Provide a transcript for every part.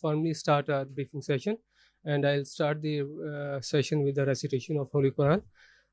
formally start our briefing session, and I'll start the session with the recitation of Holy Quran.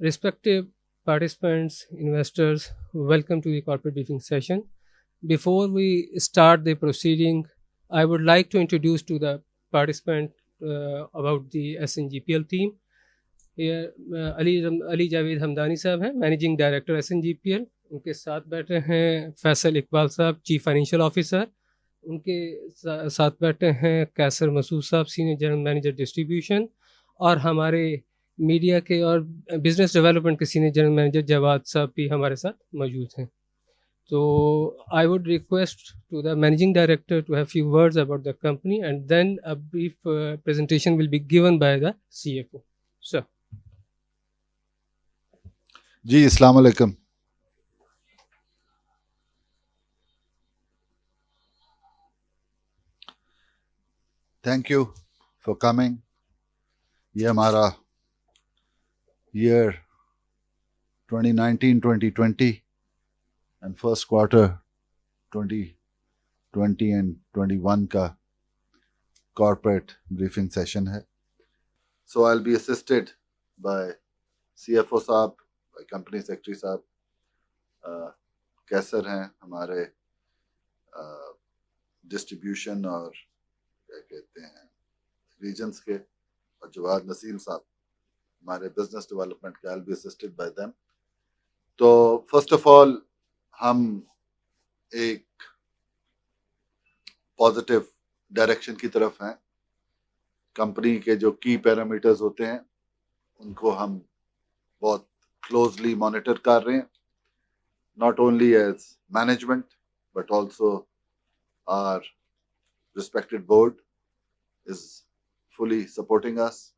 Respective participants, investors, welcome to the corporate briefing session. Before we start the proceeding, I would like to introduce to the participant about the SNGPL team. Here, Ali Javed Hamdani साहब हैं, managing director SNGPL. उनके साथ बैठे हैं फैसल इकबाल साहब, chief financial officer. उनके साथ बैठे हैं कैसर मसूद साहब, सीनियर जनरल मैनेजर डिस्ट्रीब्यूशन. और हमारे मीडिया के और बिजनेस डेवलपमेंट के सीनियर जनरल मैनेजर जवाद साहब भी हमारे साथ मौजूद हैं. So I would request to the managing director to have few words about the company, and then a brief presentation will be given by the CFO. Sir. जी अस्सलाम वालेकुम. Thank you for coming. ये हमारा year 2019-2020 and first quarter 2020 and 21 का corporate briefing session है. So I'll be assisted by CFO साहब, by company secretary साहब, कैसर हैं हमारे distribution और क्या कहते हैं regions के, और जवाद नसीम साहब हमारे business development के. I'll be assisted by them. तो first of all हम एक पॉजिटिव डायरेक्शन की तरफ हैं. कंपनी के जो की पैरामीटर्स होते हैं उनको हम बहुत क्लोजली मॉनिटर कर रहे हैं, not only as management but also our respected board is fully supporting us.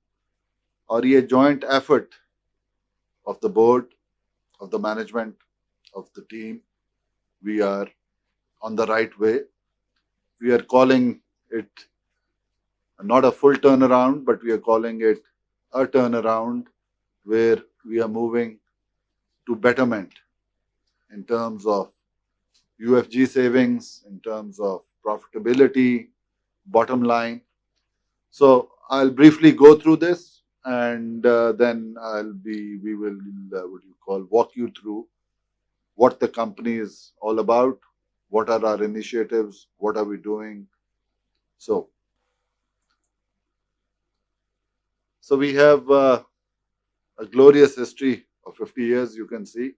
और ये joint effort of the board, of the management, of the team, we are on the right way. We are calling it not a full turnaround, but we are calling it a turnaround where we are moving to betterment in terms of UFG savings, in terms of profitability, bottom line. So I'll briefly go through this, and then we will walk you through what the company is all about, what are our initiatives, what are we doing. So we have a glorious history of 50 years, you can see.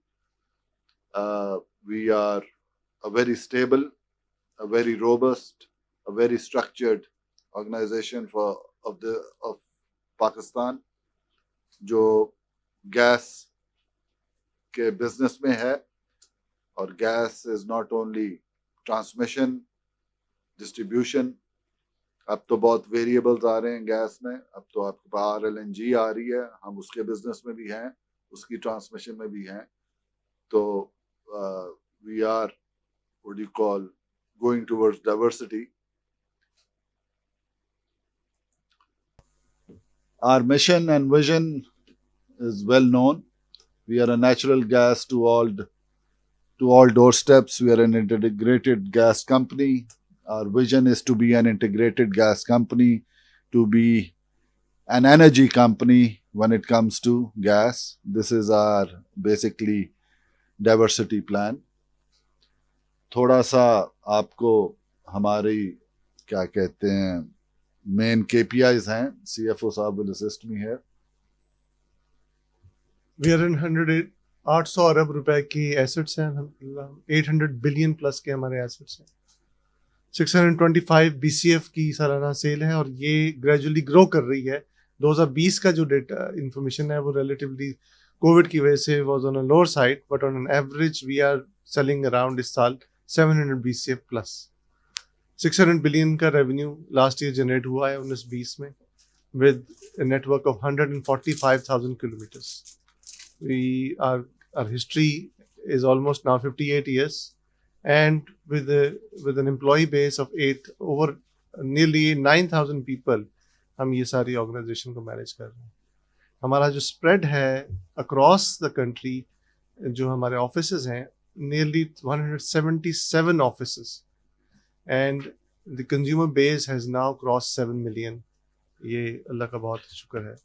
We are a very stable, a very robust, a very structured organization of Pakistan, जो gas के business में है. और gas is not only transmission, distribution. अब तो बहुत variables आ रहे हैं गैस में. अब तो आपके पास RLNG आ रही है, हम उसके बिजनेस में भी हैं, उसकी ट्रांसमिशन में भी हैं. तो we are what you call going towards diversity. Our mission and vision is well known. We are a natural gas to all doorsteps. We are an integrated gas company. Our vision is to be an integrated gas company, to be an energy company when it comes to gas. This is our basically diversity plan. थोड़ा सा आपको हमारी क्या कहते हैं main KPIs हैं. CFO साहब will assist me here. We are in 800 अरब रुपए की एसेट्स हैं. 800 बिलियन प्लस के हमारे एसेट्स हैं. 625 BCF की सालाना सेल है और ये ग्रेजुअली ग्रो कर रही है. 2020 का जो डेटा इंफॉर्मेशन है वो रिलेटिवली कोविड की वजह से was on a lower side, but on an average we are selling around इस साल 700 BCF प्लस. 600 बिलियन का रेवेन्यू लास्ट ईयर जनरेट हुआ है 19-20 में, विद a network of 145,000 kilometers. Our history is almost now 58 years, and with an employee base of over nearly 9,000 people हम ये सारी ऑर्गेनाइजेशन को मैनेज कर रहे हैं. हमारा जो स्प्रेड है अक्रॉस द कंट्री, जो हमारे ऑफिसेज हैं, nearly 177 offices, and the consumer base has now crossed 7 million. ये अल्लाह का बहुत शुक्र है.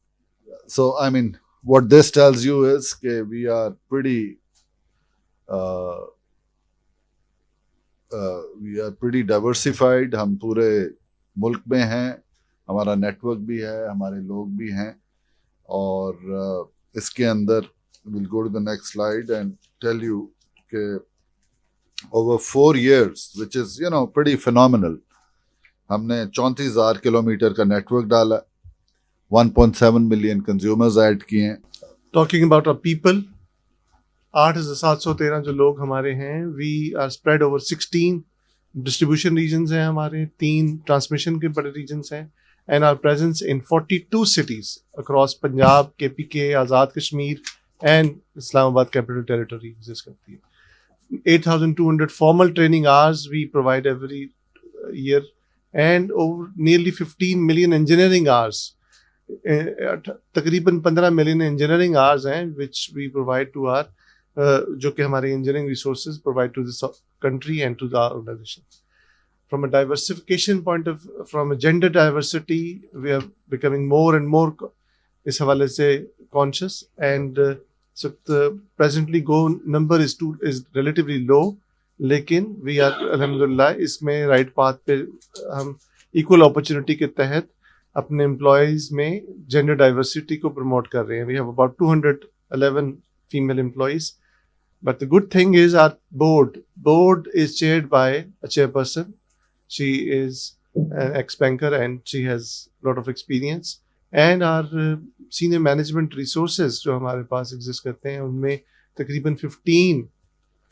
So I mean, what this tells you is that we are pretty diversified. हम पूरे मुल्क में हैं, हमारा नेटवर्क भी है, हमारे लोग भी हैं, और इसके अंदर we'll go to the next slide and tell you that over 4 years, which is pretty phenomenal, हमने 34,000 किलोमीटर का नेटवर्क डाला, 1.7 मिलियन कंज्यूमर्स ऐड किए हैं. Talking about our people, 8,713 जो लोग हमारे हैं, we are spread over 16 distribution regions हैं हमारे, 3 transmission के बड़े regions हैं, and our presence in 42 cities across Punjab, KPK, Azad Kashmir and Islamabad Capital Territory exist करती है. 8,200 formal training hours we provide every year, and over nearly 15 million engineering hours. तकरीबन 15 million engineering hours हैं which we provide to our जो कि हमारे engineering resources provide to this country and to the organization. From a diversification point of, from a gender diversity, we are becoming more and more इस हवाले से conscious, and so the presently go number is relatively low, लेकिन we are alhamdulillah इसमें right path पे हम equal opportunity के तहत अपने employees में gender diversity को promote कर रहे हैं. We have about 211 female employees, but the good thing is our board is chaired by a chairperson. She is an ex-banker and she has a lot of experience. And our senior management resources जो हमारे पास exist करते हैं, उनमें तकरीबन 15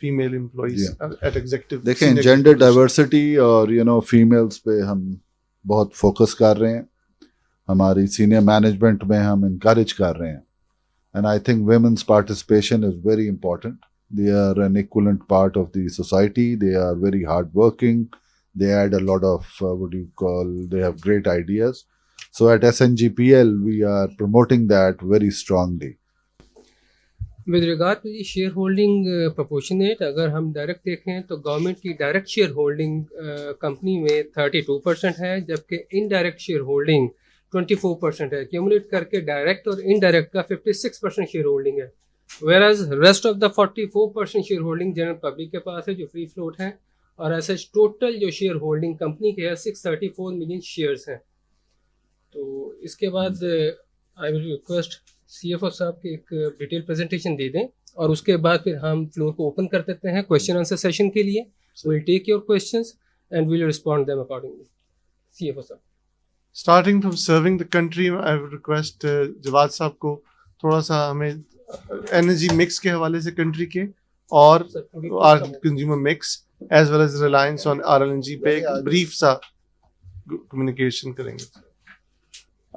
female employees at executive. देखें, gender diversity और females पे हम बहुत focus कर रहे हैं, हमारी senior management में हम encourage कर रहे हैं, and I think women's participation is very important. They are an equivalent part of the society. They are very hardworking. They add a lot of they have great ideas. So at SNGPL we are promoting that very strongly. With regard to the shareholding proportionate, अगर हम direct देखें तो government की direct share holding company में 32% है, जबकि indirect share holding 24% है. Cumulate करके डायरेक्ट और इनडायरेक्ट का 56% शेयर होल्डिंग है, whereas rest of the 44% share holding general public के पास है जो फ्री फ्लोट है, और ऐसे टोटल जो शेयर होल्डिंग कंपनी के है 634 मिलियन शेयर्स हैं. तो इसके बाद आई विल रिक्वेस्ट CFO साहब की एक डिटेल प्रेजेंटेशन दे दें, और उसके बाद फिर हम फ्लोर को ओपन कर देते हैं क्वेश्चन आंसर सेशन के लिए. Will take your questions and will respond them accordingly. CFO साहब. Starting from serving the country, I would request Jawad साहब को थोड़ा सा हमें एनर्जी मिक्स के हवाले से कंट्री के और consumer mix as well as reliance on RLNG पे एक brief सा communication करेंगे.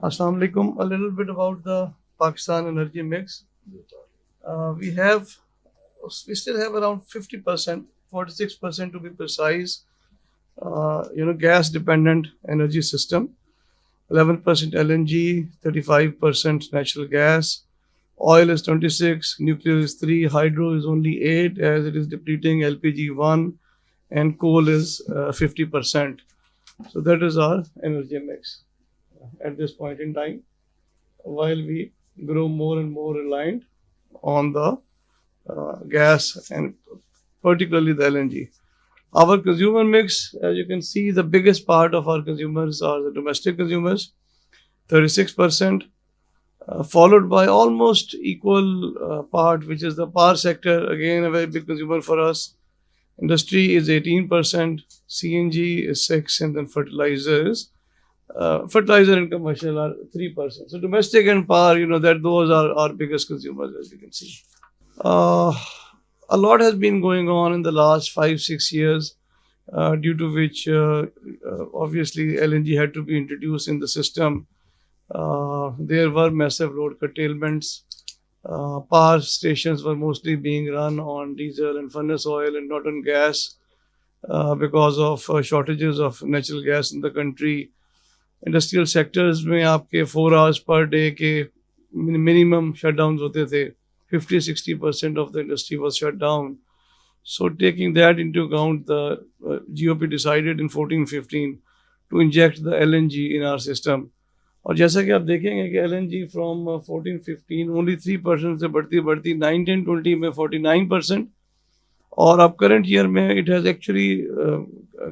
Assalamu alaikum. A little bit about the Pakistan energy mix. We still have around 50%, 46% to be precise, gas dependent energy system. 11% LNG, 35% natural gas. Oil is 26, nuclear is 3, hydro is only 8 as it is depleting, LPG 1, and coal is 50%. So that is our energy mix at this point in time, while we grow more and more reliant on the gas and particularly the LNG. Our consumer mix, as you can see, the biggest part of our consumers are the domestic consumers, 36%, followed by almost equal part, which is the power sector, again a very big consumer for us. Industry is 18%, CNG is 6%, and then fertilizer and commercial are 3%. So domestic and power, those are our biggest consumers, as you can see. A lot has been going on in the last 5-6 years, due to which obviously LNG had to be introduced in the system. There were massive load curtailments. Power stations were mostly being run on diesel and furnace oil and not on gas. because of shortages of natural gas in the country. Industrial sectors में आपके 4 hours per day के minimum shutdowns होते थे. 50-60% of the industry was shut down. So taking that into account, the GOP decided in 14-15 to inject the LNG in our system. और जैसा कि आप देखेंगे कि LNG from 14-15 only 3% से बढ़ती 9-10-20 में 49%, और अब current year में it has actually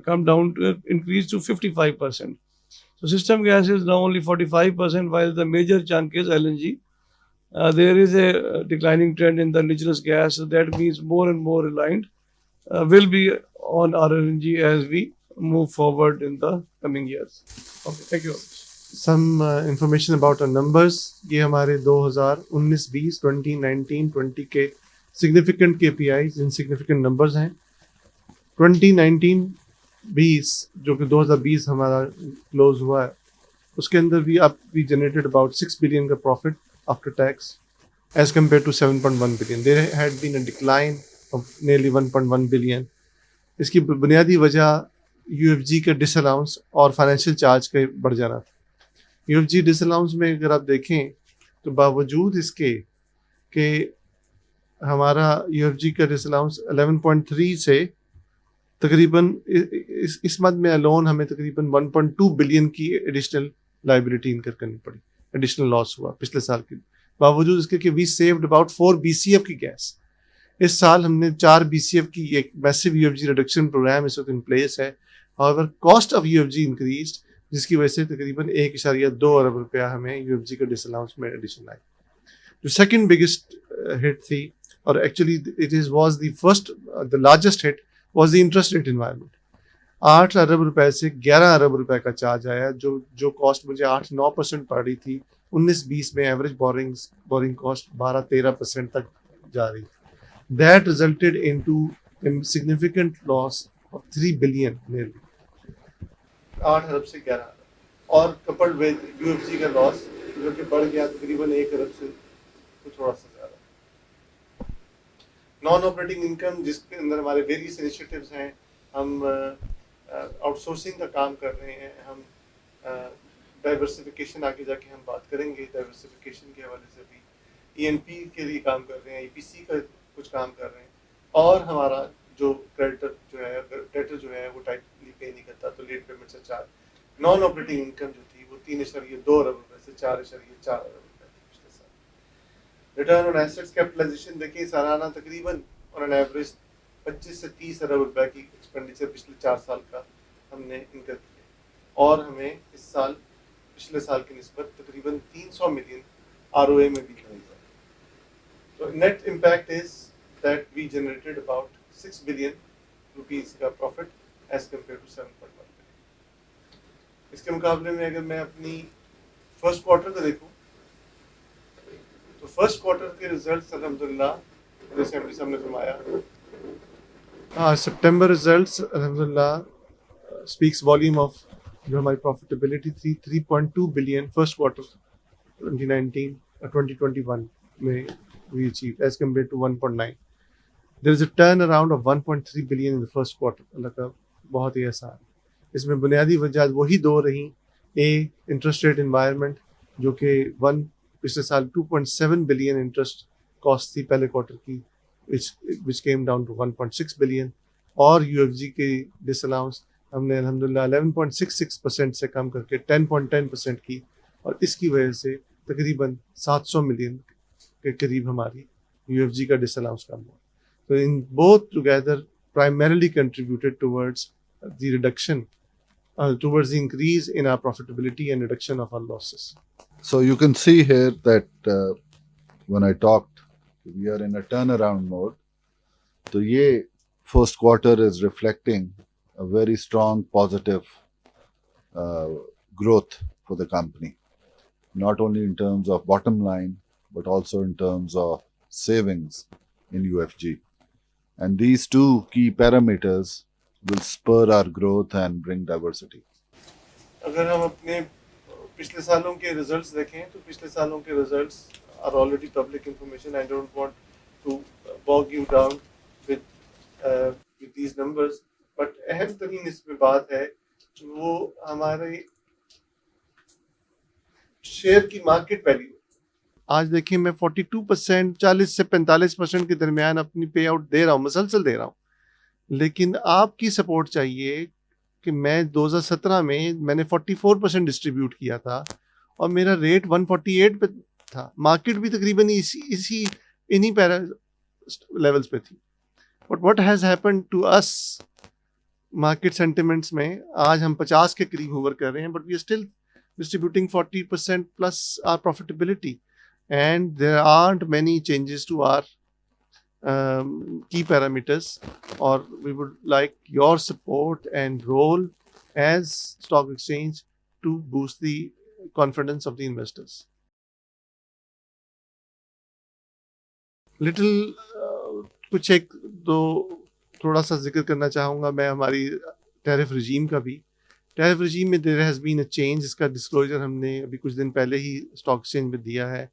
come down to increase to 55%. So system gas is now only 45%, while the major chunk is LNG. There is a declining trend in the indigenous gas, so that means more and more reliant will be on our LNG as we move forward in the coming years. Okay, thank you. Some information about our numbers. ये हमारे 2019-20 2019-20 के significant KPIs, insignificant numbers हैं. 2019-20 जो कि 2020 हमारा close हुआ है, उसके अंदर we generated about 6 billion का profit after tax as compared to 7.1 billion. There had been a decline of nearly 1.1 billion. इसकी बुनियादी वजह UFG का disallowance और financial charge का बढ़ जाना था. UFG disallowance में अगर आप देखें तो बावजूद इसके कि हमारा UFG का disallowance 11.3 से तकरीबन इस मद में अलोन हमें तकरीबन 1.2 बिलियन की एडिशनल लाइबिलिटी इनकर करनी पड़ी, एडिशनल लॉस हुआ पिछले साल के बावजूद इसके कि वी सेव्ड अबाउट 4 BCF की गैस. इस साल हमने 4 BCF की एक मैसिव UFG रिडक्शन प्रोग्राम इस वक्त इन प्लेस है. However cost of UFG increased, जिसकी वजह से तकरीबन 1.2 अरब रुपया हमें UFG का डिसअलाउंस में एडिशन आई. जो सेकंड बिगेस्ट हिट थी, और actually it is was the first the largest hit, was the interest rate environment. 8 अरब रुपए से 11 अरब रुपए का चार्ज आया, जो कॉस्ट मुझे 8-9% पड़ रही थी. 19-20 में एवरेज बोरिंग कॉस्ट 12-13% तक जा रही. That resulted into significant loss of 3 billion nearly. 8 अरब से 11 अरब, और कपल्ड विद UFG का लॉस जो कि बढ़ गया तकरीबन 1 अरब से तो थोड़ा सा ज़्यादा. नॉन ऑपरेटिंग इनकम, जिसके अंदर हमारे वेरियस इनिशिएटिव्स हैं. हम आउटसोर्सिंग का काम कर रहे हैं, हम डाइवर्सिफिकेशन आगे जाके हम बात करेंगे, डाइवर्सिफिकेशन के हवाले से भी ENP के लिए काम कर रहे हैं, EPC का कुछ काम कर रहे हैं. और हमारा जो क्रेडिटर जो है वो टाइटली पे नहीं करता, तो लेट पेमेंट से चार्ज. नॉन ऑपरेटिंग इनकम जो थी वो 3.2 अरब रुपए से 4.4 अरब रुपए थी पिछले साल. रिटर्न ऑन एसेट्स कैपिटलाइजेशन देखिए, सालाना तकरीबन ऑन एन एवरेज 25 से 30 अरब रुपए की एक्सपेंडिचर पिछले 4 साल का हमने इनकर किया, और हमें इस साल पिछले साल की निस्बत तकरीबन 300 मिलियन ROA में भी खरीदा. तो net impact is that we generated about 6 billion rupees का profit as compare to 7.1 billion. इसके मुकाबले में अगर मैं अपनी फर्स्ट क्वार्टर का देखूं तो फर्स्ट क्वार्टर के रिजल्ट्स अल्हम्दुलिल्लाह जैसे एमडी साहब ने फरमाया, सितंबर रिजल्ट्स अल्हम्दुलिल्लाह स्पीक्स वॉल्यूम ऑफ जो हमारी प्रॉफिटेबिलिटी थी 3.2 बिलियन फर्स्ट क्वार्टर 2019-2021 में we achieve as compare to 1.9. There is a turn around of 1.3 billion in the first quarter. अल्लाह का बहुत ही एहसान. इसमें बुनियादी वजह वही दो रही. इंटरेस्ट रेट एनवायरनमेंट जो कि पिछले साल 2.7 बिलियन इंटरेस्ट कॉस्ट थी पहले क्वार्टर की, विच केम डाउन टू 1.6 बिलियन. और UFG के डिसअलाउंस हमने अल्हम्दुलिल्लाह 11.66% से कम करके 10.10% की, और इसकी वजह से तकरीबन 700 मिलियन के करीब हमारी UFG का डिसअलाउंस कम हुआ. So in both together primarily contributed towards the reduction, towards the increase in our profitability and reduction of our losses. So you can see here that when I talked, we are in a turnaround mode. So ये first quarter is reflecting a very strong positive growth for the company, not only in terms of bottom line, but also in terms of savings in UFG. And these two key parameters will spur our growth and bring diversity. अगर हम अपने पिछले सालों के results देखें तो पिछले सालों के results are already public information. I don't want to bog you down with these numbers. But अहम तरीन इसमें बात है वो हमारे शेयर की मार्केट वैल्यू। आज देखिए मैं 42%, 40 से 45% के दरमियान अपनी पे आउट दे रहा हूँ, मुसलसल दे रहा हूँ, लेकिन आपकी सपोर्ट चाहिए कि मैं 2017 में मैंने 44% डिस्ट्रीब्यूट किया था और मेरा रेट 148 पे था, मार्केट भी तकरीबन इसी इन्हीं पैरा लेवल्स पे थी। But what has happened to us market sentiments में, आज हम 50 के करीब होवर कर रहे हैं, but we are still distributing 40% plus our profitability, and there aren't many changes to our key parameters, or we would like your support and role as stock exchange to boost the confidence of the investors. कुछ एक दो थोड़ा सा जिक्र करना चाहूँगा मैं हमारी टैरिफ रजीम का भी। टैरिफ रजीम में there has been a change, इसका डिस्क्लोजर हमने अभी कुछ दिन पहले ही स्टॉक एक्सचेंज में दिया है।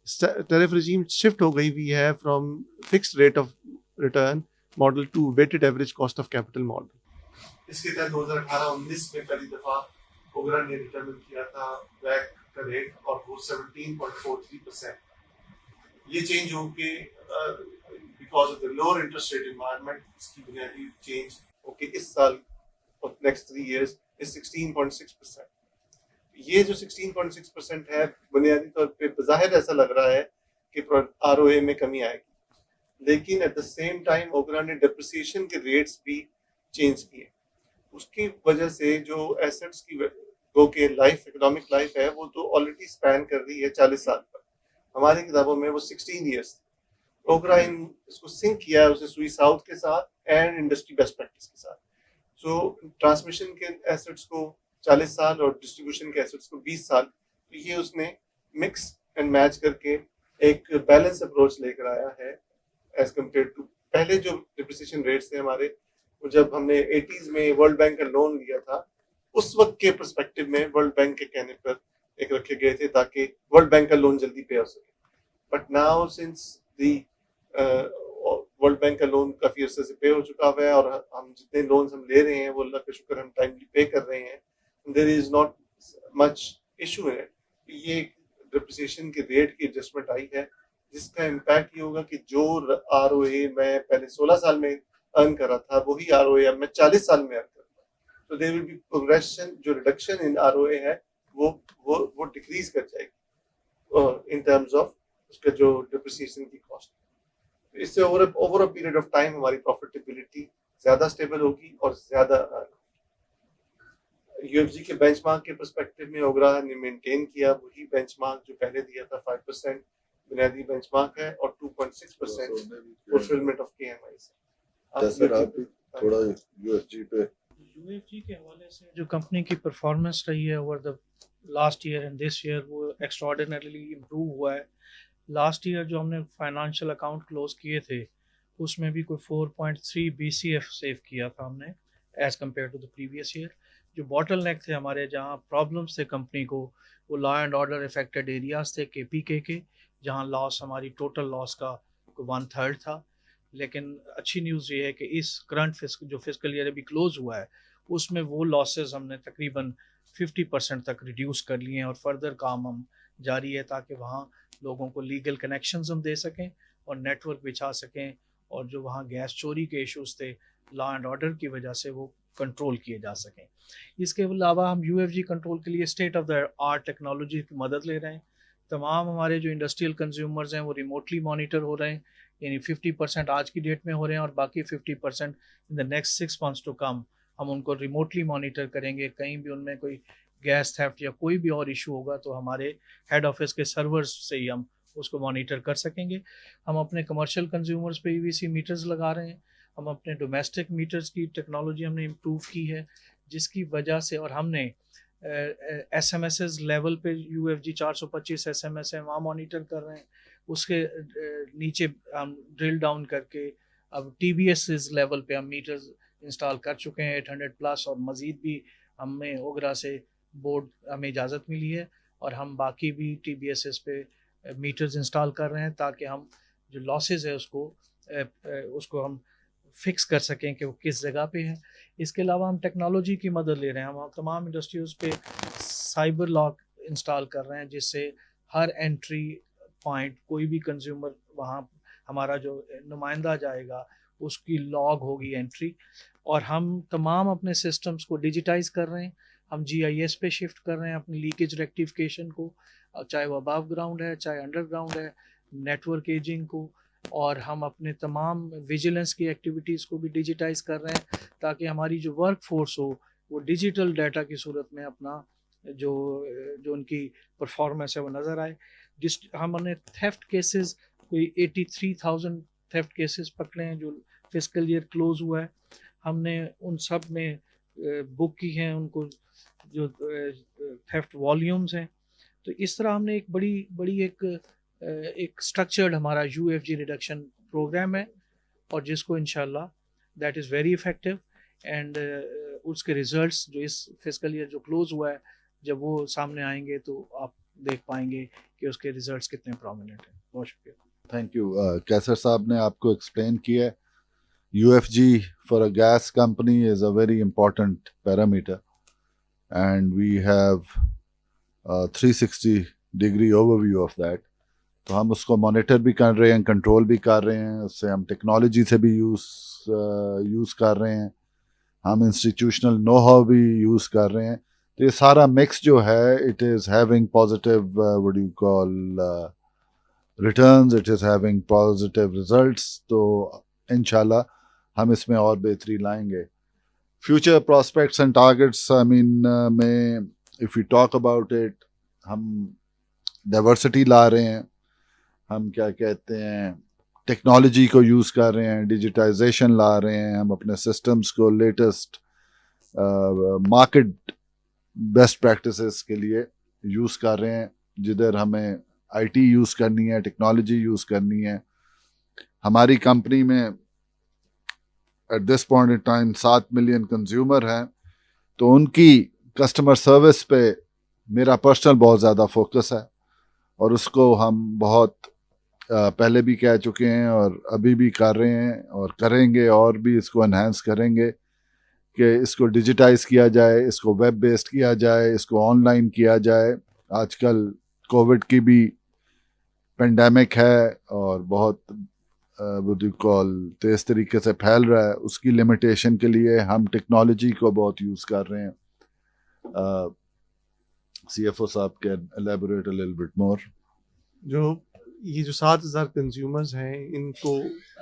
टैरिफ रजीम शिफ्ट हो गई, वी है from fixed rate of return model to weighted average cost of capital model. इसके तहत 2018-19 में पहली दफ़ा ओगरा ने डिटरमिन किया था वैक का रेट, और वो 17.43%। ये चेंज हो के because of the lower interest rate environment, इसकी बुनियादी चेंज होके इस साल और नेक्स्ट 3 years is 16.6%। ये जो 16.6% है, बुनियादी तौर पे बज़ाहिर ऐसा लग रहा है कि ROA में कमी आएगी, लेकिन एट द सेम टाइम ओगरा ने डिप्रिसिएशन के रेट्स भी चेंज किए। उसकी वजह से जो एसेट्स की गो के लाइफ, इकोनॉमिक लाइफ है, वो तो ऑलरेडी स्पैन कर रही है 40 साल पर। हमारी किताबों में वो 16 years थी। ओगरा इसको सिंक किया है उसने सुई साउथ के साथ एंड इंडस्ट्री बेस्ट प्रैक्टिस के साथ। सो ट्रांसमिशन के एसेट्स को 40 साल और डिस्ट्रीब्यूशन के एसेट्स को 20 साल, तो ये उसने मिक्स एंड मैच करके एक बैलेंस अप्रोच लेकर आया है एज कम्पेयर टू पहले जो डिप्रिसिएशन रेट्स थे हमारे, वो जब हमने 80s में वर्ल्ड बैंक का लोन लिया था, उस वक्त के पर्सपेक्टिव में वर्ल्ड बैंक के कहने पर एक रखे गए थे ताकि वर्ल्ड बैंक का लोन जल्दी पे हो सके। But now since the world bank का लोन काफी अरसे से पे हो चुका हुआ है, और हम जितने लोन्स हम ले रहे हैं वो अल्लाह का शुक्र हम टाइमली पे कर रहे हैं, there is not much issue है। ये डिप्रिसिएशन के रेट की एडजस्टमेंट आई है, जिसका इम्पैक्ट ये होगा कि जो ROA मैं पहले 16 साल में अर्न कर रहा था, वही ROA अब मैं 40 साल में अर्न कर रहा हूँ। तो देयर विल बी प्रोग्रेशन, जो रिडक्शन इन ROA है वो डिक्रीज कर जाएगी इन टर्म्स ऑफ उसका जो डिप्रिसिएशन की कॉस्ट। इससे over a period of time हमारी प्रॉफिटेबिलिटी ज्यादा स्टेबल होगी और ज्यादा UFG के बेंचमार्क के पर्सपेक्टिव में ओगरा ने मेंटेन किया वही बेंचमार्क जो पहले दिया था। 5% बुनियादी बेंचमार्क है और 2.6% फुलफिलमेंट ऑफ KMI से। सर आप भी थोड़ा UFG के हवाले से जो कंपनी की परफॉर्मेंस रही है over the last year and this year, वो एक्स्ट्राऑर्डिनरीली इम्प्रूव हुआ है। लास्ट ईयर जो हमने फाइनेंशियल अकाउंट क्लोज किए थे, उसमें भी कोई 4.3 BCF सेव किया था हमने as compare to the previous year. जो बॉटल नेक थे हमारे, जहाँ प्रॉब्लम्स थे कंपनी को, वो law and order affected areas थे KPK के, जहाँ लॉस हमारी टोटल लॉस का 1/3 था। लेकिन अच्छी न्यूज़ ये है कि इस करंट जो फिस्कल ईयर अभी क्लोज हुआ है, उसमें वो लॉसेस हमने तकरीबन 50% तक रिड्यूस कर लिए हैं, और फर्दर काम हम जारी है ताकि वहाँ लोगों को लीगल कनेक्शंस हम दे सकें और नेटवर्क बिछा सकें, और जो वहाँ गैस चोरी के इश्यूज थे लॉ एंड ऑर्डर की वजह से वो कंट्रोल किए जा सकें। इसके अलावा हम UFG कंट्रोल के लिए state of the art technology की मदद ले रहे हैं। तमाम हमारे जो इंडस्ट्रियल कंज्यूमर्स हैं वो रिमोटली मॉनिटर हो रहे हैं, यानी 50% आज की डेट में हो रहे हैं, और बाकी 50% in the next 6 months to come हम उनको रिमोटली मॉनिटर करेंगे। कहीं भी उनमें कोई गैस थेफ्ट या कोई भी और इशू होगा तो हमारे हेड ऑफिस के सर्वर्स से ही हम उसको मॉनिटर कर सकेंगे। हम अपने कमर्शियल कंज्यूमर्स पे EVC मीटर्स लगा रहे हैं। हम अपने डोमेस्टिक मीटर्स की टेक्नोलॉजी हमने इम्प्रूव की है, जिसकी वजह से, और हमने SMS लेवल पे UFG 425 SMS है वहाँ मॉनिटर कर रहे हैं। उसके नीचे हम ड्रिल डाउन करके अब TBS लेवल पे हम मीटर्स इंस्टॉल कर चुके हैं 800+, और मज़ीद भी हमें ओगरा से बोर्ड हमें इजाज़त मिली है, और हम बाकी भी TBS पे मीटर्स इंस्टॉल कर रहे हैं ताकि हम जो लॉसेस है उसको हम फिक्स कर सकें कि वो किस जगह पे है। इसके अलावा हम टेक्नोलॉजी की मदद ले रहे हैं, हम तमाम इंडस्ट्रीज़ पे साइबर लॉक इंस्टॉल कर रहे हैं, जिससे हर एंट्री पॉइंट कोई भी कंज्यूमर वहाँ हमारा जो नुमाइंदा जाएगा उसकी लॉग होगी एंट्री। और हम तमाम अपने सिस्टम्स को डिजिटाइज कर रहे हैं, हम GIS पे शिफ्ट कर रहे हैं अपनी लीकेज रेक्टिफिकेशन को, चाहे वो अबव ग्राउंड है चाहे अंडरग्राउंड है, नेटवर्क एजिंग को, और हम अपने तमाम विजिलेंस की एक्टिविटीज़ को भी डिजिटाइज कर रहे हैं ताकि हमारी जो वर्क फोर्स हो वो डिजिटल डाटा की सूरत में अपना जो जो उनकी परफॉर्मेंस है वो नज़र आए। जिस हमने थेफ्ट केसेस कोई 83,000 थेफ्ट केसेस पकड़े हैं जो फिस्कल ईयर क्लोज हुआ है, हमने उन सब में बुक की हैं उनको जो थेफ्ट वॉल्यूम्स हैं। तो इस तरह हमने एक बड़ी एक स्ट्रक्चर्ड हमारा UFG रिडक्शन प्रोग्राम है, और जिसको इंशाल्लाह that is very effective, and उसके रिजल्ट्स जो इस फिस्कल ईयर जो क्लोज हुआ है जब वो सामने आएंगे तो आप देख पाएंगे कि उसके रिजल्ट्स कितने प्रोमिनेंट हैं। बहुत शुक्रिया। Thank you. कैसर साहब ने आपको एक्सप्लेन किया है UFG for a gas company is a very important parameter, and we have a 360-degree overview of that. तो हम उसको मॉनिटर भी कर रहे हैं, कंट्रोल भी कर रहे हैं, उससे हम टेक्नोलॉजी से भी यूज़ कर रहे हैं, हम इंस्टीट्यूशनल नो हाउ भी यूज़ कर रहे हैं। तो ये सारा मिक्स जो है it is having positive what do you call returns, it is having positive results. तो इंशाल्लाह हम इसमें और बेहतरी लाएंगे। Future prospects and targets, I mean में if you talk about it, हम डाइवर्सिटी ला रहे हैं, हम क्या कहते हैं टेक्नोलॉजी को यूज़ कर रहे हैं, डिजिटाइजेशन ला रहे हैं, हम अपने सिस्टम्स को लेटेस्ट मार्केट बेस्ट प्रैक्टिसेस के लिए यूज़ कर रहे हैं। जिधर हमें IT यूज़ करनी है, टेक्नोलॉजी यूज़ करनी है। हमारी कंपनी में at this point in time 7 million consumer हैं, तो उनकी कस्टमर सर्विस पे मेरा पर्सनल बहुत ज़्यादा फोकस है, और उसको हम बहुत पहले भी कह चुके हैं और अभी भी कर रहे हैं और करेंगे, और भी इसको एनहांस करेंगे कि इसको डिजिटाइज किया जाए, इसको वेब बेस्ड किया जाए, इसको ऑनलाइन किया जाए। आजकल कोविड की भी पेंडेमिक है और बहुत कॉल तेज़ तरीके से फैल रहा है, उसकी लिमिटेशन के लिए हम टेक्नोलॉजी को बहुत यूज़ कर रहे हैं। CFO साहब can elaborate a little bit more. ये जो 7,000 कंज्यूमर्स हैं, इनको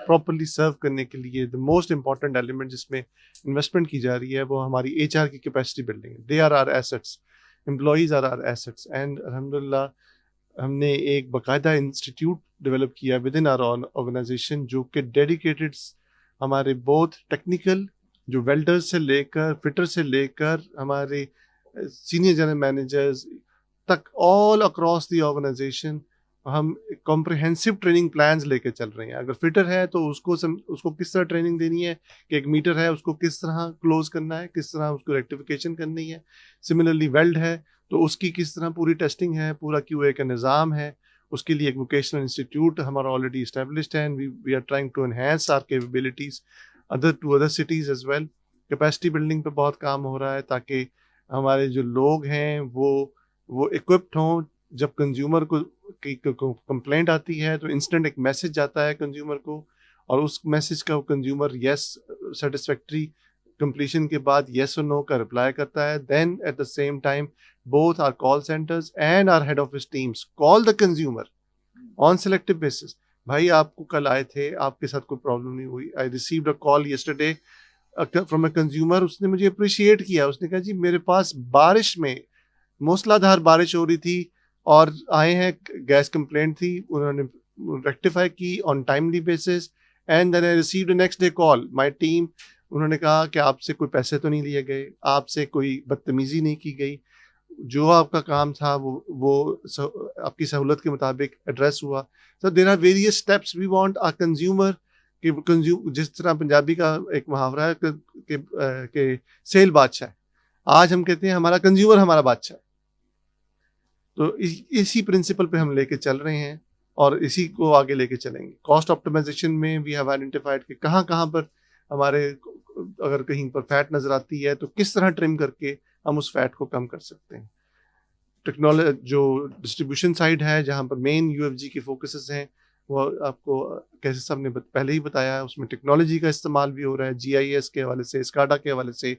प्रॉपरली सर्व करने के लिए द मोस्ट इम्पॉर्टेंट एलिमेंट जिसमें इन्वेस्टमेंट की जा रही है वो हमारी HR की कैपेसिटी बिल्डिंग है। They are our assets, employees are our assets, and अल्हम्दुलिल्लाह हमने एक बाकायदा इंस्टीट्यूट डेवलप किया विद इन आवर ऑर्गेनाइजेशन जो कि डेडिकेटेड हमारे बोथ टेक्निकल जो वेल्डर्स से लेकर फिटर से लेकर हमारे सीनियर जनरल मैनेजर्स तक ऑल अक्रॉस द ऑर्गेनाइजेशन हम कॉम्प्रिहेंसिव ट्रेनिंग प्लान्स लेके चल रहे हैं। अगर फिटर है तो उसको किस तरह ट्रेनिंग देनी है कि एक मीटर है उसको किस तरह क्लोज करना है, किस तरह उसको रेक्टिफिकेशन करनी है। सिमिलरली वेल्ड है तो उसकी किस तरह पूरी टेस्टिंग है, पूरा QA का निज़ाम है। उसके लिए एक वोकेशनल इंस्टीट्यूट हमारा ऑलरेडी इस्टेब्लिश्ड है, and we are trying to enhance our capabilities other cities as well. Capacity building पे बहुत काम हो रहा है ताकि हमारे जो लोग हैं वो इक्विप्ड हों। जब कंज्यूमर को कंप्लेंट आती है तो इंस्टेंट एक मैसेज जाता है कंज्यूमर को, और उस मैसेज का कंज्यूमर यस सेटिस्फैक्ट्री कंप्लीशन के बाद यस और नो का रिप्लाई करता है। Then at the same time both our call centres and our head office teams call the consumer on selective basis. भाई आपको कल आए थे, आपके साथ कोई प्रॉब्लम नहीं हुई। I received a call yesterday from a consumer, उसने मुझे अप्रिशिएट किया। उसने कहा जी मेरे पास बारिश में मूसलाधार बारिश हो रही थी और आए हैं, गैस कंप्लेंट थी, उन्होंने रेक्टिफाई की on timely basis, and then I received next day call my team. उन्होंने कहा कि आपसे कोई पैसे तो नहीं लिए गए, आपसे कोई बदतमीजी नहीं की गई, जो आपका काम था वो आपकी सहूलत के मुताबिक एड्रेस हुआ। So there are various steps we want our consumer कि जिस तरह पंजाबी का एक मुहावरा है कि सेल बादशाह है, आज हम कहते हैं हमारा कंज्यूमर हमारा बादशाह। तो इसी प्रिंसिपल पे हम लेके चल रहे हैं और इसी को आगे लेके चलेंगे। कॉस्ट ऑप्टिमाइजेशन में वी हैव आइडेंटिफाइड कि कहाँ पर हमारे अगर कहीं पर फैट नज़र आती है तो किस तरह ट्रिम करके हम उस फैट को कम कर सकते हैं। टेक्नोलॉजी जो डिस्ट्रीब्यूशन साइड है जहाँ पर मेन यूएफजी के फोकसेस हैं वो आपको कैसे साहब ने पहले ही बताया है, उसमें टेक्नोलॉजी का इस्तेमाल भी हो रहा है, जीआईएस के हवाले से, स्काडा के हवाले से,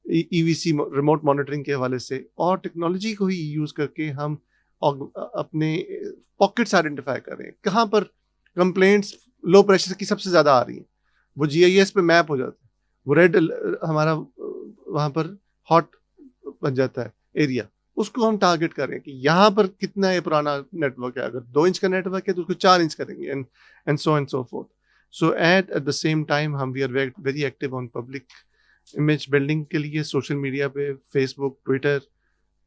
ईवीसी रिमोट मॉनिटरिंग के हवाले से, और टेक्नोलॉजी को ही यूज़ करके हम अपने पॉकेट्स आइडेंटिफाई कर रहे हैं कहाँ पर कंप्लेंट्स लो प्रेशर की सबसे ज़्यादा आ रही हैं। वो जीआईएस पे मैप हो जाता है, वो रेड हमारा वहाँ पर हॉट बन जाता है एरिया, उसको हम टारगेट करें कि यहाँ पर कितना ये पुराना नेटवर्क है। अगर 2 इंच का नेटवर्क है तो उसको 4 इंच करेंगे and so forth. So at the same time हम we are very active on public image building के लिए सोशल मीडिया पे, फेसबुक, ट्विटर,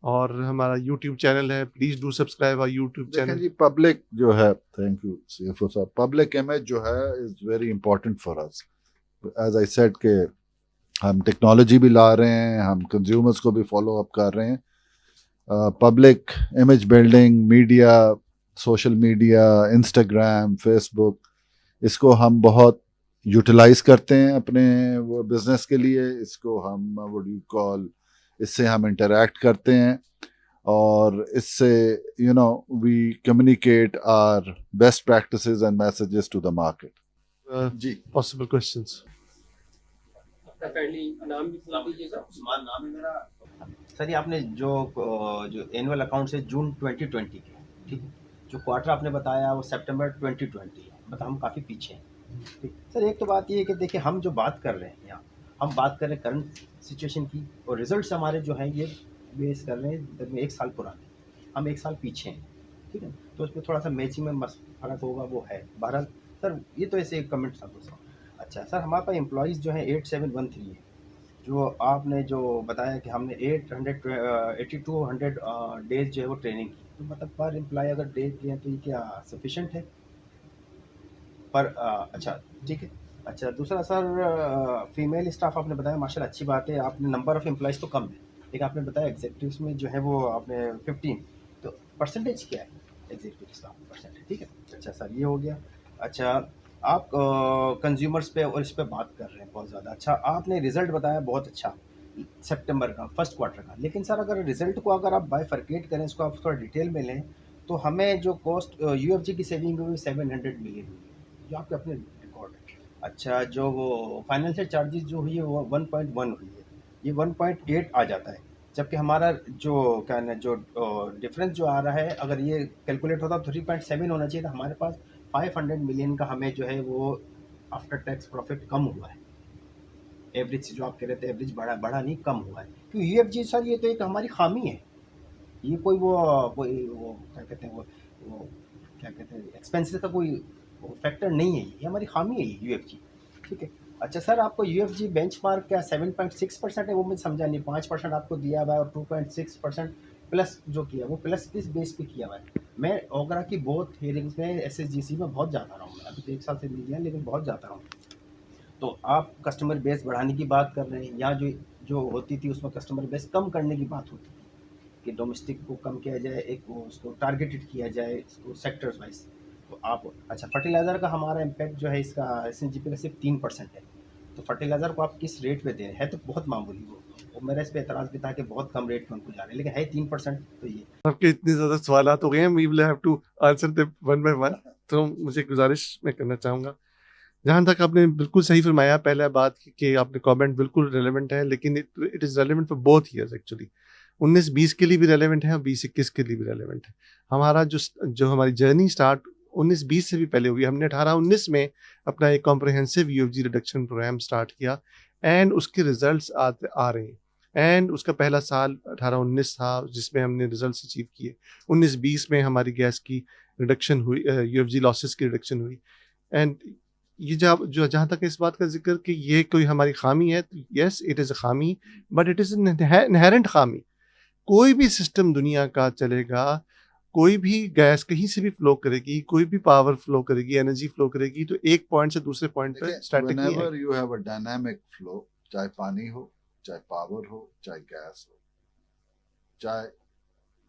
और हमारा यूट्यूब चैनल है। Please do subscribe our YouTube channel. जी पब्लिक जो है, थैंक यू सीएफओ साहब, पब्लिक इमेज जो है is very important for us. As I said के हम टेक्नोलॉजी भी ला रहे हैं, हम कंज्यूमर्स को भी फॉलो अप कर रहे हैं। Public image building, media, social media, Instagram, Facebook, इसको हम बहुत यूटिलाइज करते हैं अपने वो बिजनेस के लिए। इसको हम व्हाट यू कॉल, इससे हम इंटरैक्ट करते हैं और इससे you know we communicate our best practices and messages to the market. जी पॉसिबल क्वेश्चंस। नाम भी बता दीजिएगा। उस्मान नाम है मेरा। सर ये आपने जो एनुअल अकाउंट्स है जून 2020 के, ठीक है, जो क्वार्टर आपने बताया वो सितंबर 2020 है, मतलब हम काफ़ी पीछे हैं। ठीक सर, एक तो बात ये है कि देखिए हम जो बात कर रहे हैं यहाँ, हम बात कर रहे हैं करंट सिचुएशन की, और रिजल्ट्स हमारे जो हैं ये बेस कर रहे हैं 1 साल पुराने, हम 1 साल पीछे हैं, ठीक है। तो उसमें थोड़ा सा मैचिंग में फ़र्क होगा, वो है। बहरहाल सर ये तो ऐसे एक कमेंट था दोस्तों। अच्छा सर, हमारे पास एम्प्लॉयज़ जो है 8713 है, जो आपने जो बताया कि हमने 8200 डेज जो है वो ट्रेनिंग की, तो मतलब पर एम्प्लॉय अगर डेज दिए तो ये क्या सफिशेंट है पर अच्छा ठीक है। अच्छा दूसरा सर, फीमेल स्टाफ आपने बताया माशाल्लाह अच्छी बात है, आपने नंबर ऑफ़ एम्प्लॉयज़ तो कम है, लेकिन आपने बताया एग्जीक्यूटिव्स में जो है वो आपने 15, तो परसेंटेज क्या है एग्जीक्यूटिव स्टाफ परसेंटेज, ठीक है। अच्छा सर ये हो गया। अच्छा आप कंज्यूमर्स पे और इस पे बात कर रहे हैं बहुत ज़्यादा। अच्छा आपने रिज़ल्ट बताया बहुत अच्छा सितंबर का, फर्स्ट क्वार्टर का, लेकिन सर अगर रिज़ल्ट को अगर आप बाइफरकेट करें, इसको आप थोड़ा डिटेल में लें, तो हमें जो कॉस्ट यूएफजी की सेविंग हुई 700 मिलियन हुई है, जो आपके अपने रिकॉर्ड है। अच्छा जो वो फाइनेंशियल चार्जेस जो हुई है वो 1.1 हुई है, ये 1.8 आ जाता है, जबकि हमारा जो क्या ना जो डिफरेंस जो आ रहा है, अगर ये कैलकुलेट होता तो 3.7 होना चाहिए था, हमारे पास 500 मिलियन का हमें जो है वो आफ्टर टैक्स प्रॉफिट कम हुआ है। एवरेज जो आप कह रहे थे एवरेज बढ़ा नहीं, कम हुआ है, क्योंकि यूएफजी सर ये तो एक हमारी खामी है, ये कोई वो क्या कहते हैं वो क्या कहते हैं एक्सपेंसेस का कोई फैक्टर नहीं है, ये हमारी खामी है ये यूएफजी, ठीक है। अच्छा सर आपको यूएफजी बेंचमार्क क्या 7.6% है, वो मैं समझा नहीं, 5% आपको दिया हुआ है और 2.6% प्लस जो किया वो प्लस किस बेस पे किया हुआ है। मैं ओगरा की बहुत हियरिंग्स में एसएसजीसी में बहुत जाता रहा हूँ, अभी तो 1 साल से नहीं गया लेकिन बहुत जाता रहा हूँ। तो आप कस्टमर बेस बढ़ाने की बात कर रहे हैं, या जो जो होती थी उसमें कस्टमर बेस कम करने की बात होती थी कि डोमेस्टिक को कम किया जाए, एक वो उसको टारगेटेड किया जाए, इसको सेक्टर्स वाइज। तो आप अच्छा फर्टिलाइज़र का हमारा इम्पैक्ट जो है इसका एसएनजीपी का सिर्फ 3% है, तो फर्टिलाइज़र को आप किस रेट पे दे रहे हैं, है तो बहुत मामूली वो मेरा इस पे एतराज़ भी था कि बहुत कम रेट में उनको जा रहे हैं, लेकिन है 3%, तो ये आपके इतने ज़्यादा सवालात हो गए हैं, we will have to answer them one by one. तो मुझे गुजारिश मैं करना चाहूँगा, जहाँ तक आपने बिल्कुल सही फरमाया, पहला बात कि आपने कमेंट बिल्कुल रेलेवेंट है, लेकिन it is relevant for both years actually. 19-20 के लिए भी रेलेवेंट है और 20-21 के लिए भी रेलेवेंट है। हमारा जो हमारी जर्नी स्टार्ट 19-20 से भी पहले हुई, हमने 18-19 में अपना एक कॉम्प्रहेंसिव यूएफजी रिडक्शन प्रोग्राम स्टार्ट किया एंड उसके रिजल्ट्स आ रहे हैं। एंड उसका पहला साल 18-19 था जिसमें हमने रिजल्ट्स अचीव किए। 19-20 में हमारी गैस की रिडक्शन हुई, यूएफजी लॉसेस की रिडक्शन हुई। एंड ये जो जहाँ तक इस बात का जिक्र कि ये कोई हमारी खामी है, तो यस इट इज़ अ खामी, बट इट इज़ इनहेरेंट खामी। कोई भी सिस्टम दुनिया का चलेगा, कोई भी गैस कहीं से भी फ्लो करेगी, कोई भी पावर फ्लो करेगी, एनर्जी फ्लो करेगी, तो एक पॉइंट से दूसरे पॉइंट पर स्टैटिक नहीं है। Whenever you have a dynamic flow, चाहे पानी हो, चाहे पावर हो, चाहे गैस हो, चाहे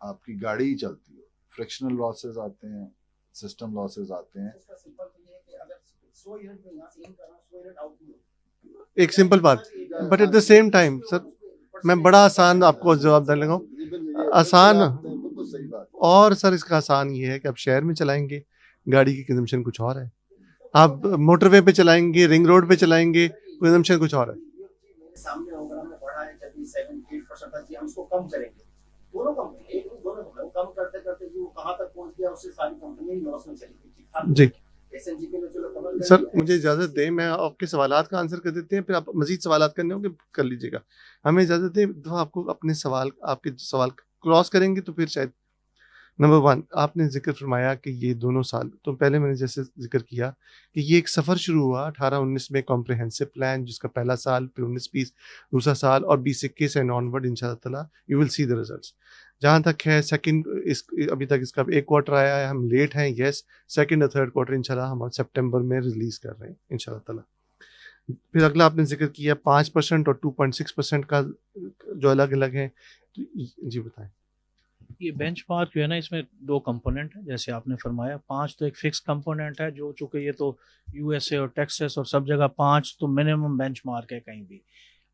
आपकी गाड़ी ही चलती हो, फ्रिक्शनल लॉसेस आते हैं, सिस्टम लॉसेस आते हैं। इसका सिंपल तो ये है कि अगर 100 यूनिट में यहाँ से इन कर रहा हूँ, 100 यूनिट आउट में, एक सिंपल बात, but at the same time sir मैं बड़ा आसान आपको जवाब देने लगा हूँ। आसान और सर इसका आसान ये है कि आप शहर में चलाएंगे, गाड़ी की कंजम्पशन कुछ और है, आप मोटरवे पे चलाएंगे, रिंग रोड पे चलाएंगे, कंजम्पशन कुछ और है। सामने होगा हमने बढ़ा है जब 7-8% था, हम उसको कम करेंगे। दोनों कंपनी एक दोनों कंपनी कम करते करते जो कहां तक पहुंच गया उससे सारी कंपनी लॉस में चली गई। जी एसएनजी के लिए चलो कवर सर मुझे इजाजत दें, मैं आपके सवालात का आंसर कर देते हैं, फिर आप मजीद सवालात करने होंगे कर लीजिएगा। हमें इजाजत दें, तो आपको अपने सवाल आपके सवाल क्रॉस करेंगे तो फिर शायद। नंबर 1, आपने जिक्र फरमाया कि ये दोनों साल, तो पहले मैंने जैसे जिक्र किया कि ये एक सफ़र शुरू हुआ 18-19 में कॉम्प्रिहेंसिव प्लान, जिसका पहला साल, फिर 19-20 दूसरा साल, और 20-21 एंड ऑनवर्ड इंशाल्लाह ताला you will see the results. जहाँ तक है सेकंड, इस अभी तक इसका एक क्वार्टर आया है, हम लेट हैं यस, सेकंड और थर्ड क्वार्टर इंशाल्लाह हम सितंबर में रिलीज़ कर रहे हैं इंशाल्लाह ताला। फिर अगला आपने जिक्र किया 5% और 2.6% का जो अलग अलग है, तो जी बताएं। ये बेंचमार्क जो है ना, इसमें 2 कंपोनेंट है, जैसे आपने फरमाया 5 तो एक फिक्स कंपोनेंट है, जो चूँकि ये तो यूएसए और टेक्सास और सब जगह 5 तो मिनिमम बेंचमार्क है कहीं भी,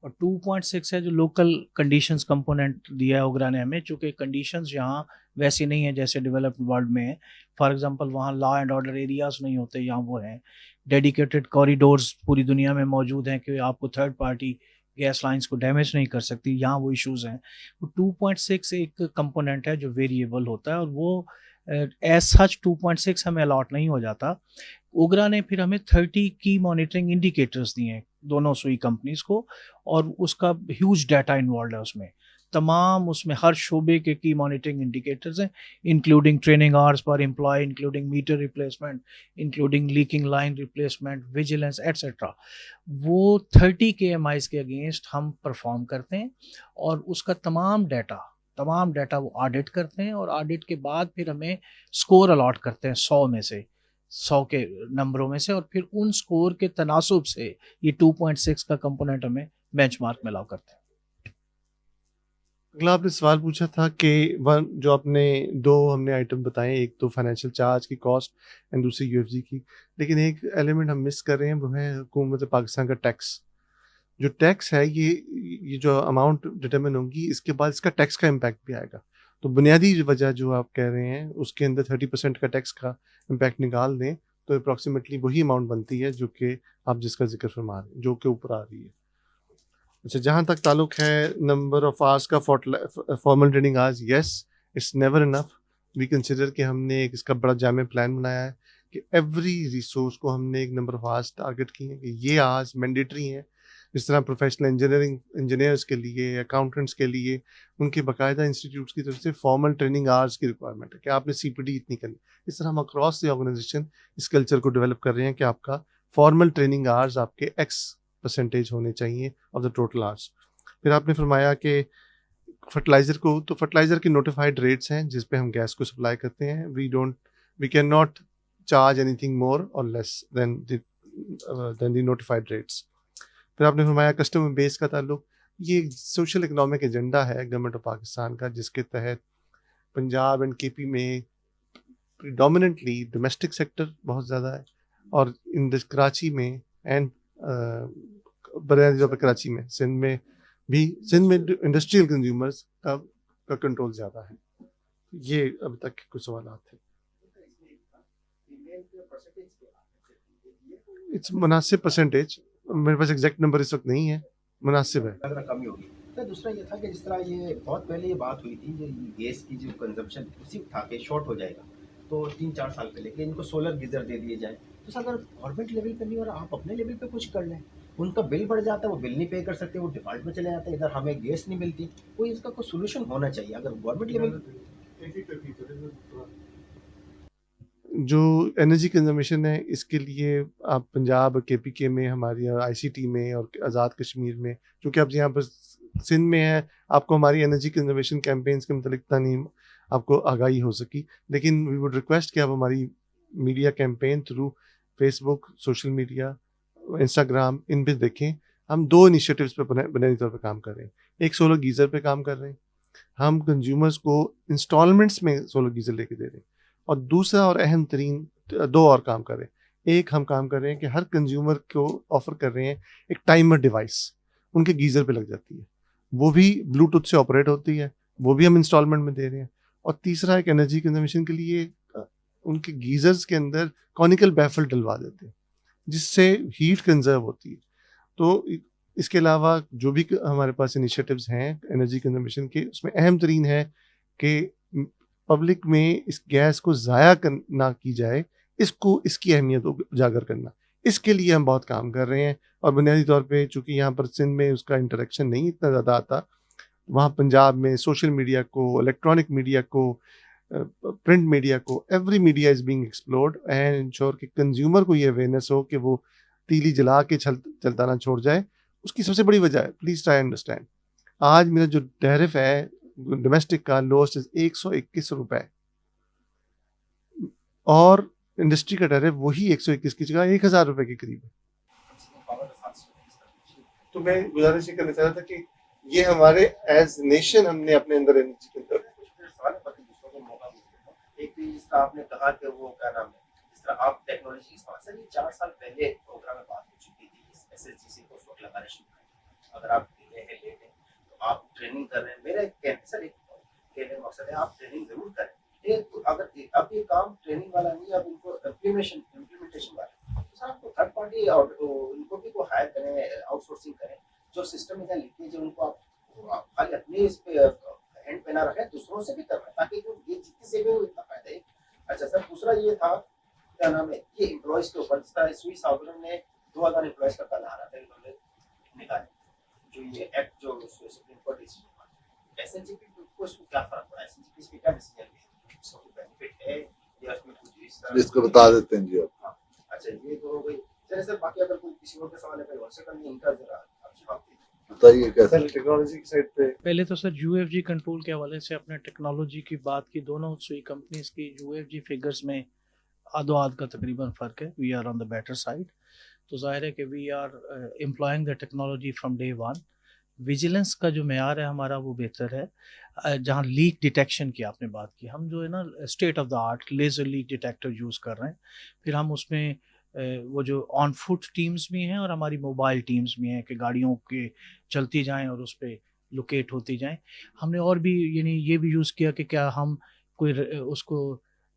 और 2.6 है जो लोकल कंडीशंस कंपोनेंट दिया है ओगरा ने हमें, चूँकि कंडीशंस यहाँ वैसी नहीं है जैसे डेवलप्ड वर्ल्ड में है। फॉर एग्जांपल वहाँ लॉ एंड ऑर्डर एरियाज़ नहीं होते, यहाँ वो हैं। डेडिकेटेड कॉरिडोर्स पूरी दुनिया में मौजूद हैं कि आपको थर्ड पार्टी गैस लाइंस को डैमेज नहीं कर सकती, यहाँ वो इश्यूज़ हैं। वो 2.6 एक कंपोनेंट है जो वेरिएबल होता है, और वो एज सच 2.6 हमें अलॉट नहीं हो जाता। ओगरा ने फिर हमें 30 की मॉनिटरिंग इंडिकेटर्स दिए हैं दोनों सुई कंपनीज को, और उसका ह्यूज डाटा इन्वॉल्व है उसमें। तमाम उसमें हर शोबे के की मॉनिटरिंग इंडिकेटर्स हैं, including training hours per employee, including meter replacement, including leaking line replacement, vigilance etcetera. वो 30 KMIs के अगेंस्ट हम परफॉर्म करते हैं, और उसका तमाम डाटा वो ऑडिट करते हैं, और ऑडिट के बाद फिर हमें स्कोर अलॉट करते हैं 100 में से, 100 के नंबरों में से, और फिर उन स्कोर के तनासुब से ये 2.6 का कंपोनेंट हमें बेंचमार्क में अलाउ करते हैं। अगला आपने सवाल पूछा था कि वन जो आपने 2 हमने आइटम बताए, एक तो फाइनेंशियल चार्ज की कॉस्ट एंड दूसरी यूएफजी की, लेकिन एक एलिमेंट हम मिस कर रहे हैं, वो है हुकूमत पाकिस्तान का टैक्स। जो टैक्स है ये जो अमाउंट डिटरमिन होगी, इसके बाद इसका टैक्स का इम्पैक्ट भी आएगा। तो बुनियादी वजह जो आप कह रहे हैं उसके अंदर 30% का टैक्स का इम्पैक्ट निकाल दें तो अप्रॉक्सीमेटली वही अमाउंट बनती है जो कि आप जिसका जिक्र फरमा रहे हैं, जो कि ऊपर आ रही है। अच्छा, जहाँ तक ताल्लुक है नंबर ऑफ आवर्स का, formal training hours, yes it's never enough. We consider कि हमने एक इसका बड़ा जामे प्लान बनाया है कि एवरी रिसोर्स को हमने एक नंबर ऑफ आवर्स टारगेट किए हैं कि ये आवर्स मैंडेटरी हैं। जिस तरह प्रोफेशनल इंजीनियर्स के लिए, अकाउंटेंट्स के लिए उनके बाकायदा इंस्टीट्यूट्स की तरफ से फॉर्मल ट्रेनिंग आवर्स की रिक्वायरमेंट है कि आपने CPD इतनी करनी। इस तरह हम अक्रॉस द ऑर्गेनाइजेशन इस कल्चर को डेवलप कर रहे हैं कि आपका फॉर्मल ट्रेनिंग आवर्स आपके X% होने चाहिए ऑफ द टोटल आवर्स। फिर आपने फरमाया कि फर्टिलाइज़र को, तो फर्टिलाइज़र की नोटिफाइड रेट्स हैं जिस पे हम गैस को सप्लाई करते हैं। We can not charge anything more और less than the notified rates. फिर आपने फरमाया कस्टमर बेस का ताल्लुक, ये सोशल इकनॉमिक एजेंडा है गवर्नमेंट ऑफ पाकिस्तान का, जिसके तहत पंजाब एंड KP में प्रीडोमिनेंटली डोमेस्टिक सेक्टर बहुत ज़्यादा है, और इन कराची में एंड कराची में, सिंध में इंडस्ट्रियल कंज्यूमर्स का कंट्रोल ज़्यादा है। ये अभी तक के कुछ सवाल थे। इट्स मुनासिब परसेंटेज, मेरे पास एग्जैक्ट नंबर इस वक्त नहीं है, मुनासिब है। अगर कमी होगी तो दूसरा ये था कि जिस तरह ये बहुत पहले ये बात हुई थी जो गैस की जो कंजम्पशन उसी था कि शॉर्ट हो जाएगा, तो 3-4 साल पहले कि इनको सोलर गीजर दे दिए जाए। तो सर अगर गवर्नमेंट लेवल पे नहीं और आप अपने लेवल पे कुछ कर लें, उनका बिल बढ़ जाता है, वो बिल नहीं पे कर सकते, वो डिफॉल्ट में चले जाते हैं, इधर हमें गैस नहीं मिलती। कोई इसका कोई सोल्यूशन होना चाहिए अगर गवर्नमेंट लेवल। जो एनर्जी कंजम्पशन है इसके लिए आप पंजाब KPK में, हमारी ICT में और आज़ाद कश्मीर में, क्योंकि आप यहाँ पर सिंध में है, आपको हमारी एनर्जी कंजर्वेशन कैंपेन्स के मतलब इतना नहीं आपको आगाही हो सकी। लेकिन वी वुड रिक्वेस्ट कि आप हमारी media campaign through Facebook, social media, Instagram, इन पे देखें। हम 2 इनिशिएटिव्स पे बुनियादी तौर पर काम कर रहे हैं। एक सोलर गीज़र पे काम कर रहे हैं, हम कंज्यूमर्स को इंस्टॉलमेंट्स में सोलर गीज़र लेके दे रहे हैं, और दूसरा और अहम तरीन 2 और काम कर रहे हैं। एक हम काम कर रहे हैं कि हर कंज्यूमर को ऑफर कर रहे हैं एक टाइमर डिवाइस, उनके गीज़र पे लग जाती है, वो भी ब्लूटूथ से ऑपरेट होती है, वो भी हम इंस्टॉलमेंट में दे रहे हैं। और तीसरा एक एनर्जी कंजम्पशन के लिए उनके गीज़र्स के अंदर कॉनिकल बैफल डलवा देते हैं जिससे हीट कंजर्व होती है। तो इसके अलावा जो भी हमारे पास इनिशिएटिव्स हैं एनर्जी कंजम्पशन के, उसमें अहम तरीन है कि पब्लिक में इस गैस को ज़ाया ना की जाए, इसकी अहमियत को उजागर करना, इसके लिए हम बहुत काम कर रहे हैं। और बुनियादी तौर पे चूँकि यहाँ पर सिंध में उसका इंटरेक्शन नहीं इतना ज़्यादा आता, वहाँ पंजाब में सोशल मीडिया को, इलेक्ट्रॉनिक मीडिया को, प्रिंट मीडिया को, every media is being explored and ensure कि कंज्यूमर को ये अवेयरनेस हो कि वो तीली जला के चलता ना छोड़ जाए। उसकी सबसे बड़ी वजह है, प्लीज़ ट्राई अंडरस्टैंड, आज मेरा जो टैरिफ है डोमेस्टिक का लोएस्ट 121 रुपए और इंडस्ट्री का टैरिफ वही 121 की जगह 1000 रुपए के करीब है। तो मैं गुजारिश ये करना चाह रहा था कि ये हमारे एज नेशन हमने अपने अंदर एनर्जी के अंदर एक भी जिस तरह आपने कहा कि वो क्या नाम है, जिस तरह आप टेक्नोलॉजी इस्तेमाल, सर ये 4 साल पहले प्रोग्राम में बात हो चुकी थी इस एसएसजीसी को उस वक्त लगाना शुरू करें। अगर आप डिले है लेट है तो आप ट्रेनिंग कर रहे हैं, मेरा कहने सर एक कहने मकसद है आप ट्रेनिंग जरूर करें। तो अगर अब ये काम ट्रेनिंग वाला नहीं, अब इनको इम्प्लीमेंटेशन वाला, तो सर आपको थर्ड पार्टी इनको भी को हायर करें, आउटसोर्सिंग करें, जो सिस्टम में लीकेज है उनको आप खाली अपने इस पे हैंड पे ना रखें, दूसरों से भी करवाएं ताकि ये जितने से भी हो इतना फायदा है। अच्छा सर, दूसरा ये था क्या नाम है, ये एम्प्लॉयज के ऊपर, जिस तरह स्विस साउदर्न ने 2000 एम्प्लॉयज का कल हारा था इन्होंने निकाले, जो ये एक्ट जो सुप्रीम कोर्ट डिसीजन, एसएनजीपी को इसको क्या फर्क पड़ा, एसएनजीपी इस पे क्या डिसीजन लिया, इसको बेनिफिट है या उसमें कुछ इस तरह इसको बता देते हैं जी आप। अच्छा ये तो हो गई। चलिए सर, बाकी अगर कोई किसी और के सवाल है कोई और से करनी इनका जरा आप जवाब दीजिए, बताइए कैसे टेक्नोलॉजी की साइड पे। पहले तो सर यूएफजी कंट्रोल के हवाले से अपने टेक्नोलॉजी की बात की, दोनों सुई कंपनीज की यूएफजी फिगर्स में आधो आध का तकरीबन फ़र्क है, we are on the better side. तो जाहिर है कि we are employing the technology from day one. Vigilance का जो मेयार है हमारा वो बेहतर है। जहाँ लीक डिटेक्शन की आपने बात की, हम जो है ना state of the art laser leak detector use कर रहे हैं। फिर हम उसमें वो जो ऑन फुट टीम्स भी हैं और हमारी मोबाइल टीम्स भी हैं कि गाड़ियों के चलती जाएं और उस पर लोकेट होती जाएं। हमने और भी यानी ये भी यूज़ किया कि क्या हम कोई उसको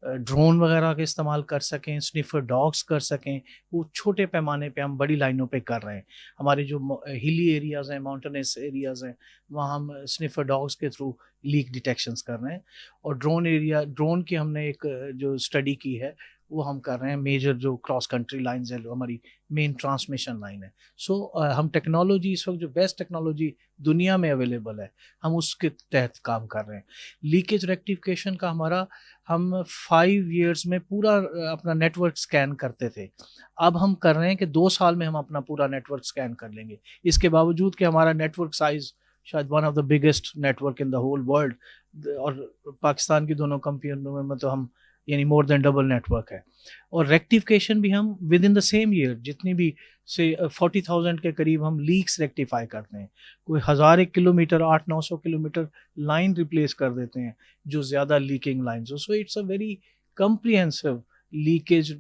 ड्रोन वगैरह का इस्तेमाल कर सकें, स्निफर डॉग्स कर सकें। वो छोटे पैमाने पे हम बड़ी लाइनों पे कर रहे हैं। हमारे जो हिली एरियाज़ हैं, माउंटेनस एरियाज़ हैं, वहाँ हम स्निफर डॉग्स के थ्रू लीक डिटेक्शंस कर रहे हैं। और ड्रोन की हमने एक जो स्टडी की है वो हम कर रहे हैं मेजर जो क्रॉस कंट्री लाइंस है, जो हमारी मेन ट्रांसमिशन लाइन है। हम टेक्नोलॉजी इस वक्त जो बेस्ट टेक्नोलॉजी दुनिया में अवेलेबल है हम उसके तहत काम कर रहे हैं। लीकेज रेक्टिफिकेशन का हमारा हम 5 years में पूरा अपना नेटवर्क स्कैन करते थे, अब हम कर रहे हैं कि 2 साल में हम अपना पूरा नेटवर्क स्कैन कर लेंगे। इसके बावजूद कि हमारा नेटवर्क साइज़ शायद one of the biggest network in the whole world, और पाकिस्तान की दोनों कंपनियों में तो हम यानी मोर देन डबल नेटवर्क है। और रेक्टिफिकेशन भी हम with in the same year जितनी भी से 40,000 के करीब हम लीक्स रेक्टिफाई करते हैं। कोई 1000 किलोमीटर 800-900 किलोमीटर लाइन रिप्लेस कर देते हैं जो ज़्यादा लीकिंग लाइन्स हो। So it's a very comprehensive leakage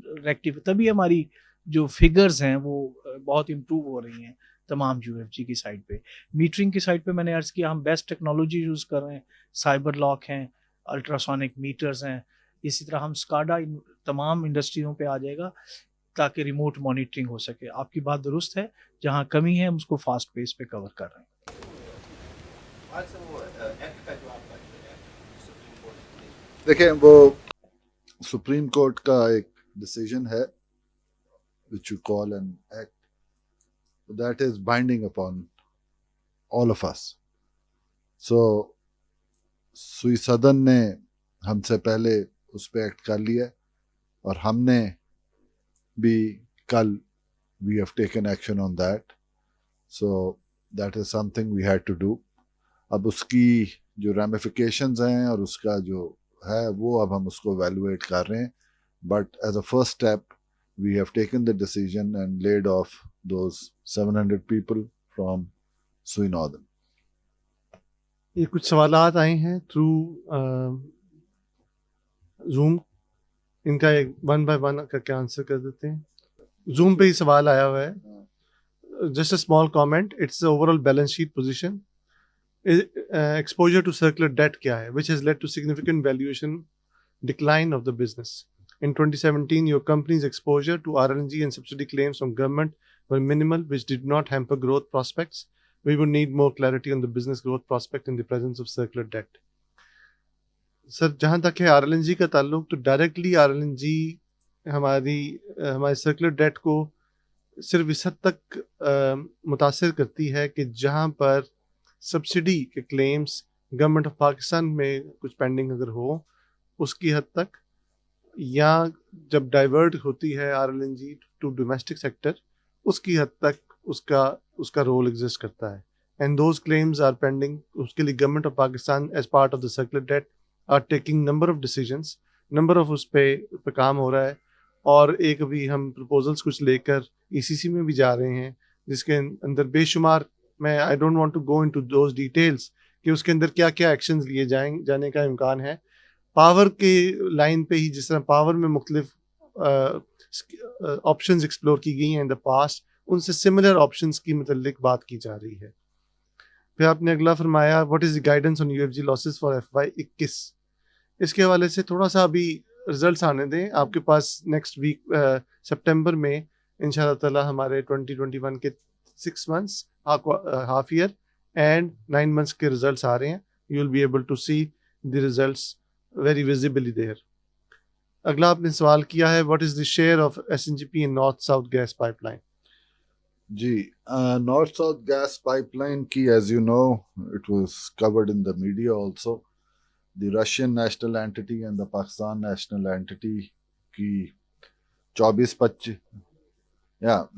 तभी हमारी जो फिगर्स हैं वो बहुत इम्प्रूव हो रही हैं तमाम यूएफजी की साइड पे। मीटरिंग की साइड पे मैंने अर्ज़ किया हम बेस्ट टेक्नोलॉजी यूज़ कर रहे हैं, साइबर लॉक हैं, अल्ट्रासोनिक मीटर्स हैं। इसी तरह हम स्काडा तमाम इंडस्ट्रियों पे आ जाएगा ताकि रिमोट मॉनिटरिंग हो सके। आपकी बात दुरुस्त है, जहाँ कमी है हम उसको फास्ट पेस पे कवर कर रहे हैं। देखिए वो सुप्रीम कोर्ट का एक डिसीजन है which you call an act that is binding upon all of us. So सुई सदन ने हमसे पहले उस पर एक्ट कर लिया और हमने भी कल we have taken action on that. So that is something we had to do. अब उसकी जो ramifications हैं और उसका जो है वो अब हम उसको evaluate कर रहे हैं. But as a first step we have taken the decision and laid off those 700 people from Sui Northern. ये कुछ सवालात आए हैं थ्रू जूम, इनका एक 1 by 1 करके आंसर कर देते हैं। जूम पे ही सवाल आया हुआ है. Just a small comment. It's the overall balance sheet position. Exposure to circular debt क्या है, which has led to significant valuation decline of the business. In 2017, your company's exposure to RLNG and subsidy claims from government were minimal, which did not hamper growth prospects. We would need more clarity on the business growth prospect in the presence of circular debt. Sir जहाँ तक है RLNG का ताल्लुक, तो directly RLNG हमारे circular debt को सिर्फ इस हद तक मुतासिर करती है कि जहाँ पर सब्सिडी के क्लेम्स गवर्नमेंट ऑफ पाकिस्तान में कुछ पेंडिंग अगर हो, उसकी हद तक, या जब डाइवर्ट होती है RLNG टू डोमेस्टिक सेक्टर, उसकी हद तक उसका रोल एग्जिस्ट करता है. And those claims are pending. उसके लिए government of Pakistan as part of the circular debt are taking number of decisions, number of उस पे काम हो रहा है. और एक अभी हम प्रपोजल्स कुछ लेकर ECC में भी जा रहे हैं, जिसके अंदर बेशुमार, मैं I don't want to go into those details कि उसके अंदर क्या क्या एक्शंस लिए जाने का इम्कान है. पावर के लाइन पे ही जिस तरह पावर में मुख्तलिफ ऑप्शंस एक्सप्लोर की गई हैं इन द पास्ट, उनसे सिमिलर ऑप्शंस की मतलब बात की जा रही है. फिर आपने अगला फरमाया what is the guidance on UFG losses for FY21. इसके हवाले से थोड़ा सा अभी रिजल्ट्स आने दें. आपके पास नेक्स्ट वीक सितंबर में इंशाल्लाह ताला हमारे 2021 के 6 months, half year and 9 months के रिजल्ट्स आ रहे हैं. You will be able to see the results very visibly there. अगला आपने सवाल किया है what is the share of SNGP in north south gas pipeline. जी, नॉर्थ साउथ गैस पाइपलाइन की, as you know, it was covered in the media also. The Russian national entity and the Pakistan national entity की 24-25,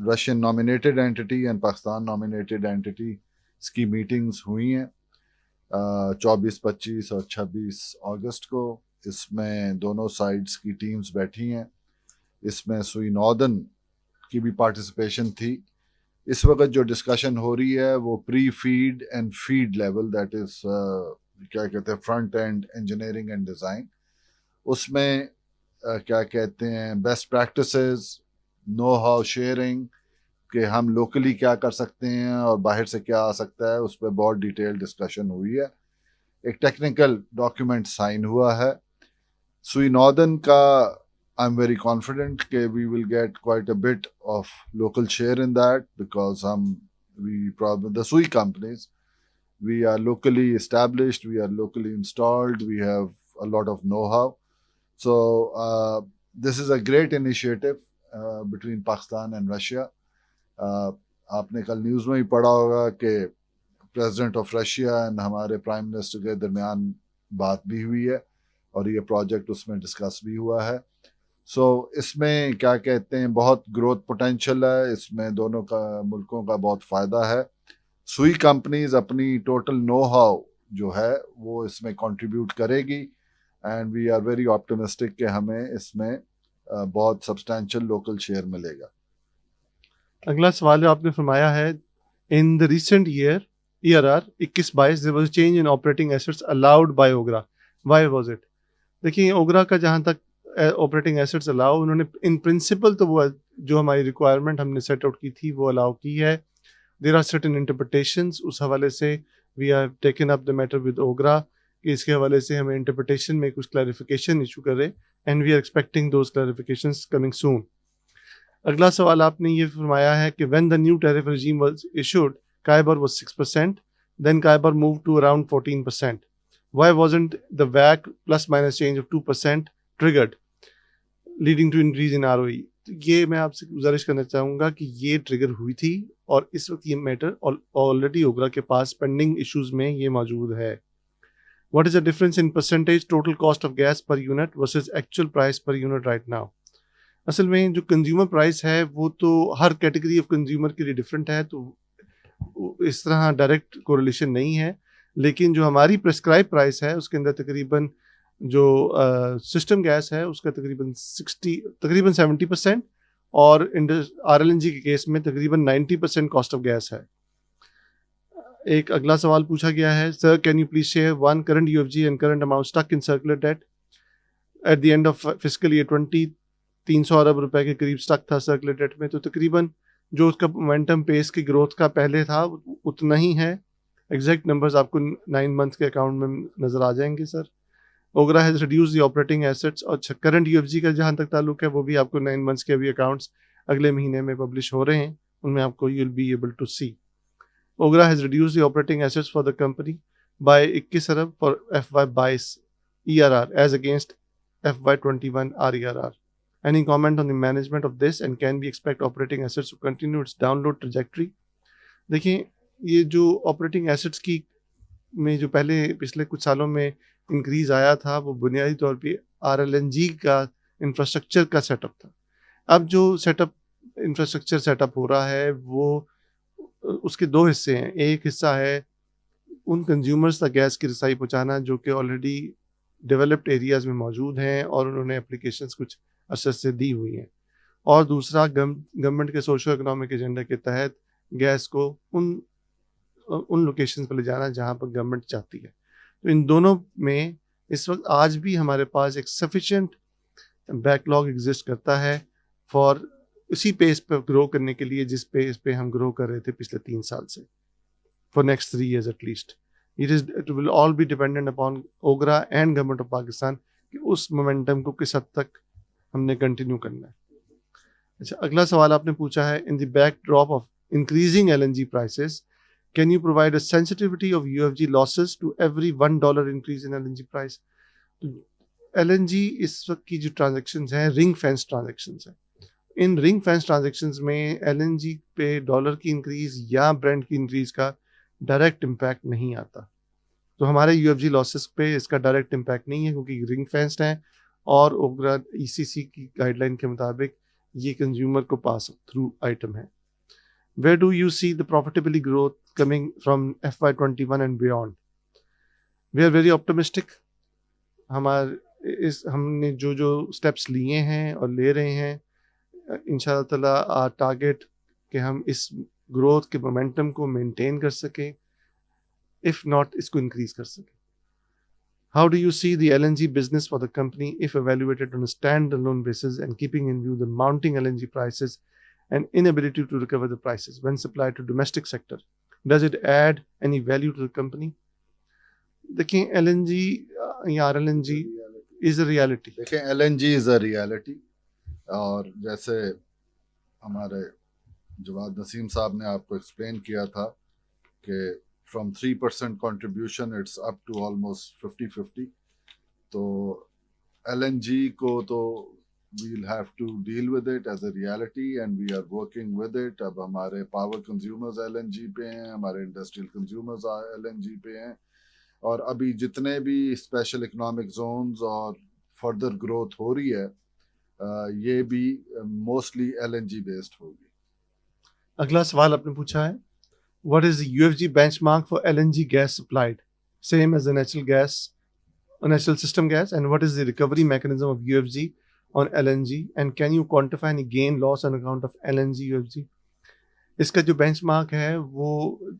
Russian nominated entity and Pakistan nominated entity की meetings हुई हैं 24, 25 और 26 अगस्त को. इसमें दोनों sides की टीम्स बैठी हैं. इसमें सुई नॉर्दर्न की भी पार्टिसिपेशन थी. इस वक्त जो डिस्कशन हो रही है वो pre feed and feed level, that is क्या कहते हैं front end engineering and design. उसमें क्या कहते हैं best practices, know how sharing, कि हम लोकली क्या कर सकते हैं और बाहर से क्या आ सकता है, उस पर बहुत डिटेल डिस्कशन हुई है. एक टेक्निकल डॉक्यूमेंट साइन हुआ है. सुई नॉर्दर्न का आई एम वेरी कॉन्फिडेंट कि we will get quite a bit of local share in that, because the Sui companies, we are locally established, we are locally installed, we have a lot of know-how. So this is a great initiative between Pakistan and Russia. आपने कल news में ही पढ़ा होगा कि president of Russia and हमारे prime minister के दरमियान बात भी हुई है और ये प्रोजेक्ट उसमें डिस्कस भी हुआ है. सो इसमें क्या कहते हैं बहुत ग्रोथ पोटेंशियल है. इसमें दोनों का मुल्कों का बहुत फ़ायदा है. सुई कंपनीज अपनी टोटल नो हाउ जो है वो इसमें कंट्रीब्यूट करेगी and we are very optimistic कि हमें इसमें बहुत सब्सटैंशियल लोकल शेयर मिलेगा. अगला सवाल आपने फरमाया है in the recent year ERR 21-22 there was a change in operating assets allowed by OGRA. Why was it? देखिए ओगरा का जहाँ तक ऑपरेटिंग एसेट्स अलाउ, उन्होंने इन प्रिंसिपल तो वो जो हमारी रिक्वायरमेंट हमने सेट आउट की थी वो अलाउ की है. There are certain interpretations. उस हवाले से we have taken up the matter with OGRA कि इसके हवाले से हमें interpretation में कुछ clarification issue करे and we are expecting those clarifications coming soon. अगला सवाल आपने ये फरमाया है कि when the new tariff regime was issued, Kaibar was 6%, then Kaibar moved to around 14%. Why wasn't the WACC plus minus change of 2% triggered, leading to increase in ROE? ये मैं आपसे गुजारिश करना चाहूँगा कि ये ट्रिगर हुई थी और इस वक्त ये मैटर ऑलरेडी ओगरा के पास पेंडिंग इश्यूज में ये मौजूद है. What is the difference in percentage total cost of gas per unit versus actual price per unit right now? असल में जो कंज्यूमर प्राइस है वो तो हर कैटेगरी ऑफ कंज्यूमर के लिए डिफरेंट है, तो इस तरह डायरेक्ट कोरिलेशन नहीं है. लेकिन जो हमारी प्रेस्क्राइब प्राइस है उसके अंदर तकरीबन जो सिस्टम गैस है उसका तकरीबन 70% और RLNG के केस में तकरीबन 90% कॉस्ट ऑफ गैस है. एक अगला सवाल पूछा गया है sir can you please share one current UFG and current amount stuck in circular debt at the end of fiscal year 300 अरब रुपए के करीब स्टक था सर्कुलेटेड में, तो तकरीबन जो उसका मोमेंटम पेस की ग्रोथ का पहले था उतना ही है। एग्जैक्ट नंबर्स आपको 9 मंथ के अकाउंट में नज़र आ जाएंगे sir. OGRA has reduce the operating assets, और करंट यूएफजी का जहाँ तक ताल्लुक है वो भी आपको 9 मंथ्स के अभी अकाउंट्स अगले महीने में पब्लिश हो रहे हैं, उनमें आपको you will be able to see. OGRA has reduce the operating assets for the company by 21 अरब for FY22 ERR as against FY21 RERR. Any comment on the management of this, and can we expect operating assets to continue its downward trajectory? देखिए, ये जो operating assets की में जो पहले पिछले कुछ सालों में इंक्रीज आया था वो बुनियादी तौर पे RLNG का इंफ्रास्ट्रक्चर का सेटअप था। अब जो इंफ्रास्ट्रक्चर सेटअप हो रहा है वो उसके दो हिस्से हैं। एक हिस्सा है उन कंज्यूमर्स तक गैस की रसाई पहुँचाना जो कि ऑलरेडी डेवलप्ड एरियाज़ में मौजूद हैं और उन्होंने एप्लीकेशंस कुछ अरसे से दी हुई हैं, और दूसरा गवर्नमेंट के सोशो इकोनॉमिक एजेंडा के तहत गैस को उन लोकेशंस पर ले जाना जहाँ पर गवर्नमेंट चाहती है। तो इन दोनों में इस वक्त आज भी हमारे पास एक सफिशिएंट बैकलॉग एग्जिस्ट करता है फॉर उसी पेस पर ग्रो करने के लिए जिस पेस पे हम ग्रो कर रहे थे पिछले 3 साल से, for next 3 years at least. It will all be dependent upon OGRA and government of Pakistan कि उस मोमेंटम को किस हद तक हमने कंटिन्यू करना है। अच्छा, अगला सवाल आपने पूछा है, in the backdrop of increasing LNG prices can you provide a sensitivity of UFG losses to every $1 increase in LNG price. तो LNG इस वक्त की जो ट्रांजेक्शन्स हैं रिंग फेंस ट्रांजेक्शन्स हैं। इन रिंग फेंस ट्रांजेक्शन्स में LNG पे dollar की इंक्रीज या ब्रेंट की इंक्रीज का डायरेक्ट इम्पैक्ट नहीं आता। तो हमारे UFG लॉसेस पे इसका डायरेक्ट इम्पैक्ट नहीं है क्योंकि रिंग फेंस्ड है, और ओगरा ECC की गाइडलाइन के मुताबिक ये कंज्यूमर को पास थ्रू आइटम है। Where do you see the profitability growth coming from FY21 and beyond? We are very optimistic. हमने जो स्टेप्स लिए हैं और ले रहे हैं, इंशाअल्लाह ताला टारगेट कि हम इस ग्रोथ के मोमेंटम को मेंटेन कर सकें, इफ नॉट इसको इंक्रीज कर सकें। How do you see the LNG business for the company if evaluated on a stand-alone basis and keeping in view the mounting LNG prices and inability to recover the prices when supplied to domestic sector? Does it add any value to the company? देखिए, LNG या RLNG is a reality. देखिए, LNG is a reality, और जैसे हमारे जवाद नसीम साहब ने आपको explain किया था कि from 3% contribution it's up to almost 50-50. तो LNG को तो we'll have to deal with it as a reality and we are working with it. अब हमारे power consumers LNG पे हैं, हमारे industrial consumers LNG पे हैं, और अभी जितने भी special economic zones और further growth हो रही है ये भी mostly LNG based होगी। अगला सवाल आपने पूछा है, what is the UFG benchmark for LNG gas supplied, same as the natural system gas, and what is the recovery mechanism of UFG on LNG, and can you quantify any gain loss on account of LNG UFG? इसका जो benchmark है वो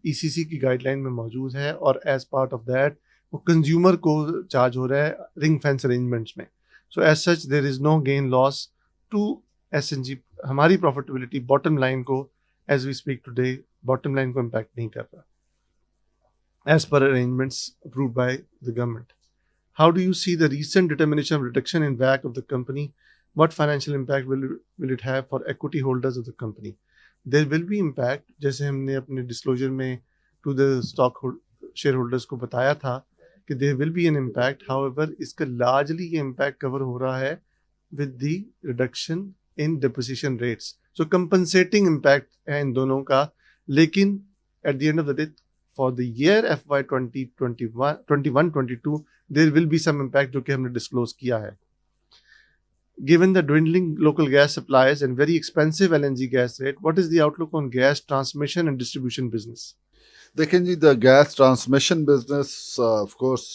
ECC की guideline में मौजूद है, और as part of that वो कंज्यूमर को चार्ज हो रहा है रिंग फेंस अरेंजमेंट्स में। So as such there is no gain loss to SNG। हमारी प्रॉफिटेबिलिटी बॉटम लाइन को as we speak today bottom line को इम्पैक्ट नहीं कर रहा as per arrangements approved by the government. How do you see the recent determination of reduction in WACC of the company? What financial impact will it have for equity holders of the company? There will be impact, जैसे हमने अपने disclosure में to the stock share holders को बताया था कि there will be an impact. However इसका largely ये इम्पैक्ट कवर हो रहा है with the reduction in depreciation rates. So compensating impact है इन दोनों का, लेकिन at the end of the day for the year FY 2021-22 there will be some impact जो कि हमने डिस्क्लोज किया है। Given the dwindling local gas supplies and very expensive LNG gas rate, what is the outlook on gas transmission and distribution business? देखें जी, the gas transmission business, of course,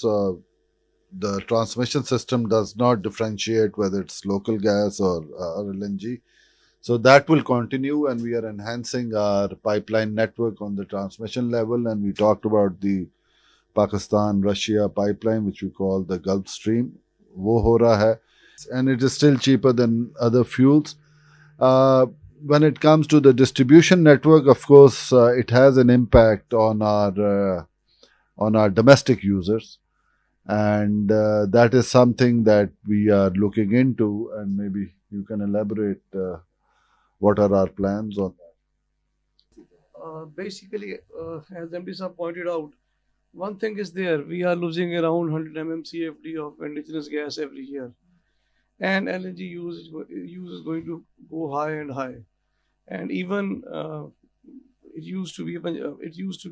the transmission system does not differentiate whether it's local gas or LNG. So that will continue, and we are enhancing our pipeline network on the transmission level, and we talked about the Pakistan-Russia pipeline, which we call the Gulf Stream. वो हो रहा है, and it is still cheaper than other fuels. When it comes to the distribution network, of course, it has an impact on our domestic users, and that is something that we are looking into. And maybe you can elaborate what are our plans on that. Basically, as MD Saab pointed out, one thing is there, we are losing around 100 mmCFD of indigenous gas every year, and LNG use is going to go high and high. And even it used to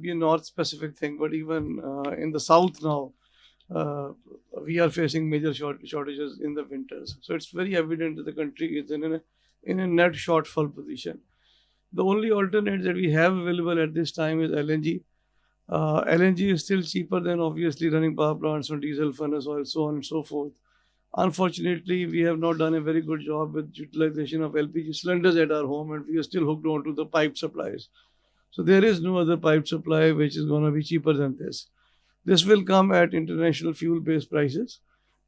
be a north specific thing, but even in the south now, we are facing major shortages in the winters. So it's very evident that the country is in a net shortfall position. The only alternate that we have available at this time is LNG. LNG is still cheaper than obviously running power plants on diesel, furnace oil, so on and so forth. Unfortunately, we have not done a very good job with utilization of LPG cylinders at our home, and we are still hooked on to the pipe supplies. So there is no other pipe supply which is going to be cheaper than this. This will come at international fuel-based prices,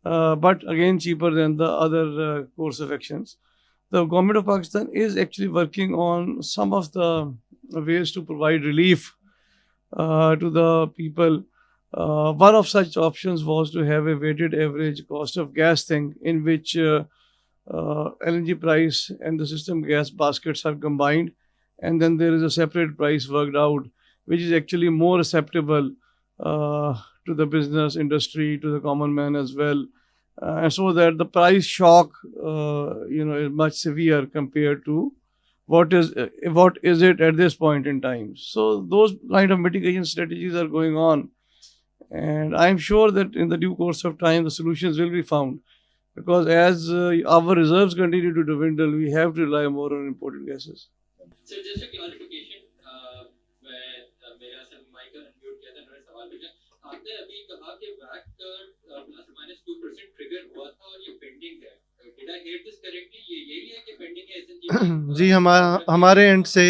but again cheaper than the other course of actions. The government of Pakistan is actually working on some of the ways to provide relief to the people. One of such options was to have a weighted average cost of gas thing, in which LNG price and the system gas baskets are combined, and then there is a separate price worked out, which is actually more acceptable to the business industry, to the common man as well, so that the price shock, is much severe compared to what is it at this point in time. So those kind of mitigation strategies are going on, and I'm sure that in the due course of time the solutions will be found, because as our reserves continue to dwindle, we have to rely more on imported gases. So just a clarification, मेरा सब mic unmute किया था, मेरा सवाल पूछा आपने अभी कहा कि वैट का प्लस माइनस 2% ट्रिगर हुआ था और ये पेंडिंग है. Did I hear this correctly? ये यही है कि पेंडिंग है एसएनजी? जी, हमारे एंड से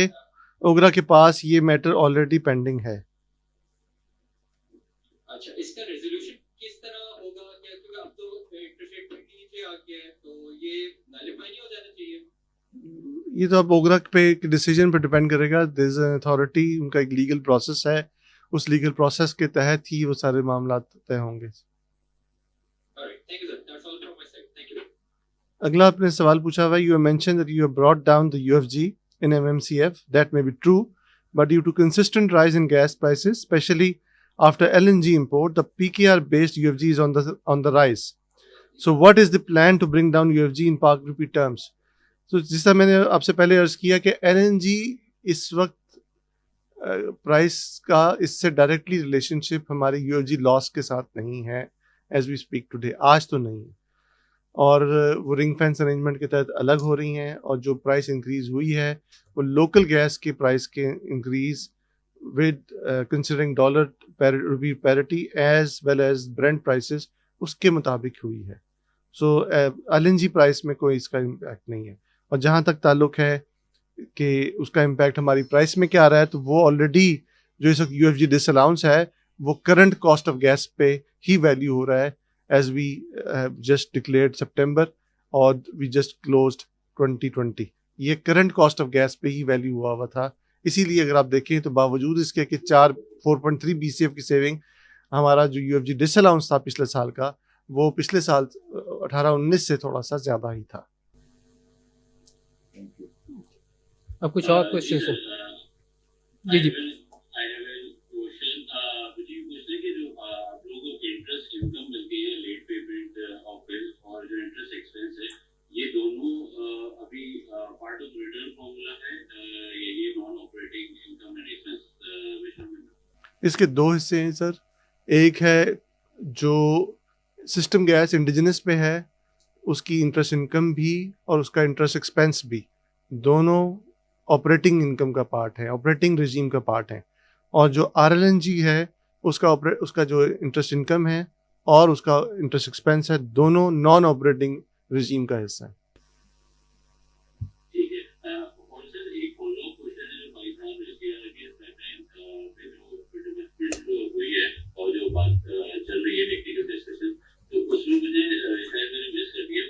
ओगरा के पास ये मैटर ऑलरेडी पेंडिंग है. अच्छा, इसका रेजोल्यूशन किस तरह होगा? क्या क्योंकि अब तो इंटरेस्ट रेट भी नीचे आ गया है, तो ये नलिफाई नहीं हो जाना चाहिए? ये तो अब ओगरा पे डिसीजन पे डिपेंड करेगा. देयर इज एन अथॉरिटी, उनका एक लीगल प्रोसेस है, उस लीगल प्रोसेस के तहत ही वो सारे मामला तय होंगे. अगला आपने सवाल पूछा हुआ, you mention that you have brought down the UFG in MMCF. That may be true, but due to consistent rise in gas prices, specially after LNG import, the PKR based UFG is on the rise. So what is the plan to bring down UFG in Pak rupee terms? So जिस तरह मैंने आपसे पहले अर्ज किया कि LNG इस वक्त प्राइस का इससे डायरेक्टली रिलेशनशिप हमारे UFG लॉस के साथ नहीं है एज वी स्पीक टुडे. आज तो नहीं, और वो रिंग फेंस अरेंजमेंट के तहत अलग हो रही हैं, और जो प्राइस इंक्रीज हुई है वो लोकल गैस के प्राइस के increase with considering dollar rupee parity as well as Brent prices उसके मुताबिक हुई है. सो LNG प्राइस में कोई इसका इम्पैक्ट नहीं है. और जहाँ तक ताल्लुक है कि उसका इम्पैक्ट हमारी प्राइस में क्या आ रहा है, तो वो ऑलरेडी जो इस वक्त UFG डिसअलाउंस है वो करंट कॉस्ट ऑफ गैस पे ही वैल्यू हो रहा है, as we just declared September और वी जस्ट क्लोज्ड 2020. ये करंट कॉस्ट ऑफ गैस पे ही वैल्यू हुआ था. इसीलिए अगर आप देखें तो बावजूद इसके कि 4.3 BCF की सेविंग, हमारा जो UFG डिसअलाउंस था पिछले साल का, वो पिछले साल 18-19 से थोड़ा सा ज़्यादा ही था. अब कुछ और क्वेश्चन है? जी जी. ये दोनों अभी पार्ट ऑफ रिटर्न फॉर्मूला है, ये non operating income and expense measurement. इसके दो हिस्से हैं सर. एक है जो सिस्टम गैस इंडिजिनस पे है, उसकी इंटरेस्ट इनकम भी और उसका इंटरेस्ट एक्सपेंस भी, दोनों ऑपरेटिंग इनकम का पार्ट है, ऑपरेटिंग रिजीम का पार्ट है. और जो RLNG है उसका जो इंटरेस्ट इनकम है और उसका इंटरेस्ट एक्सपेंस है, दोनों नॉन ऑपरेटिंग रिजीम का हिस्सा है. ठीक है. और सर एक फॉलोअप क्वेश्चन है जो भाई साहब ने किया है कि पाइपलाइन पे जो हुई है और जो बात चल रही है टेक्निकल डिस्कशन, तो उसमें मुझे शायद मैंने मिस कर दिया,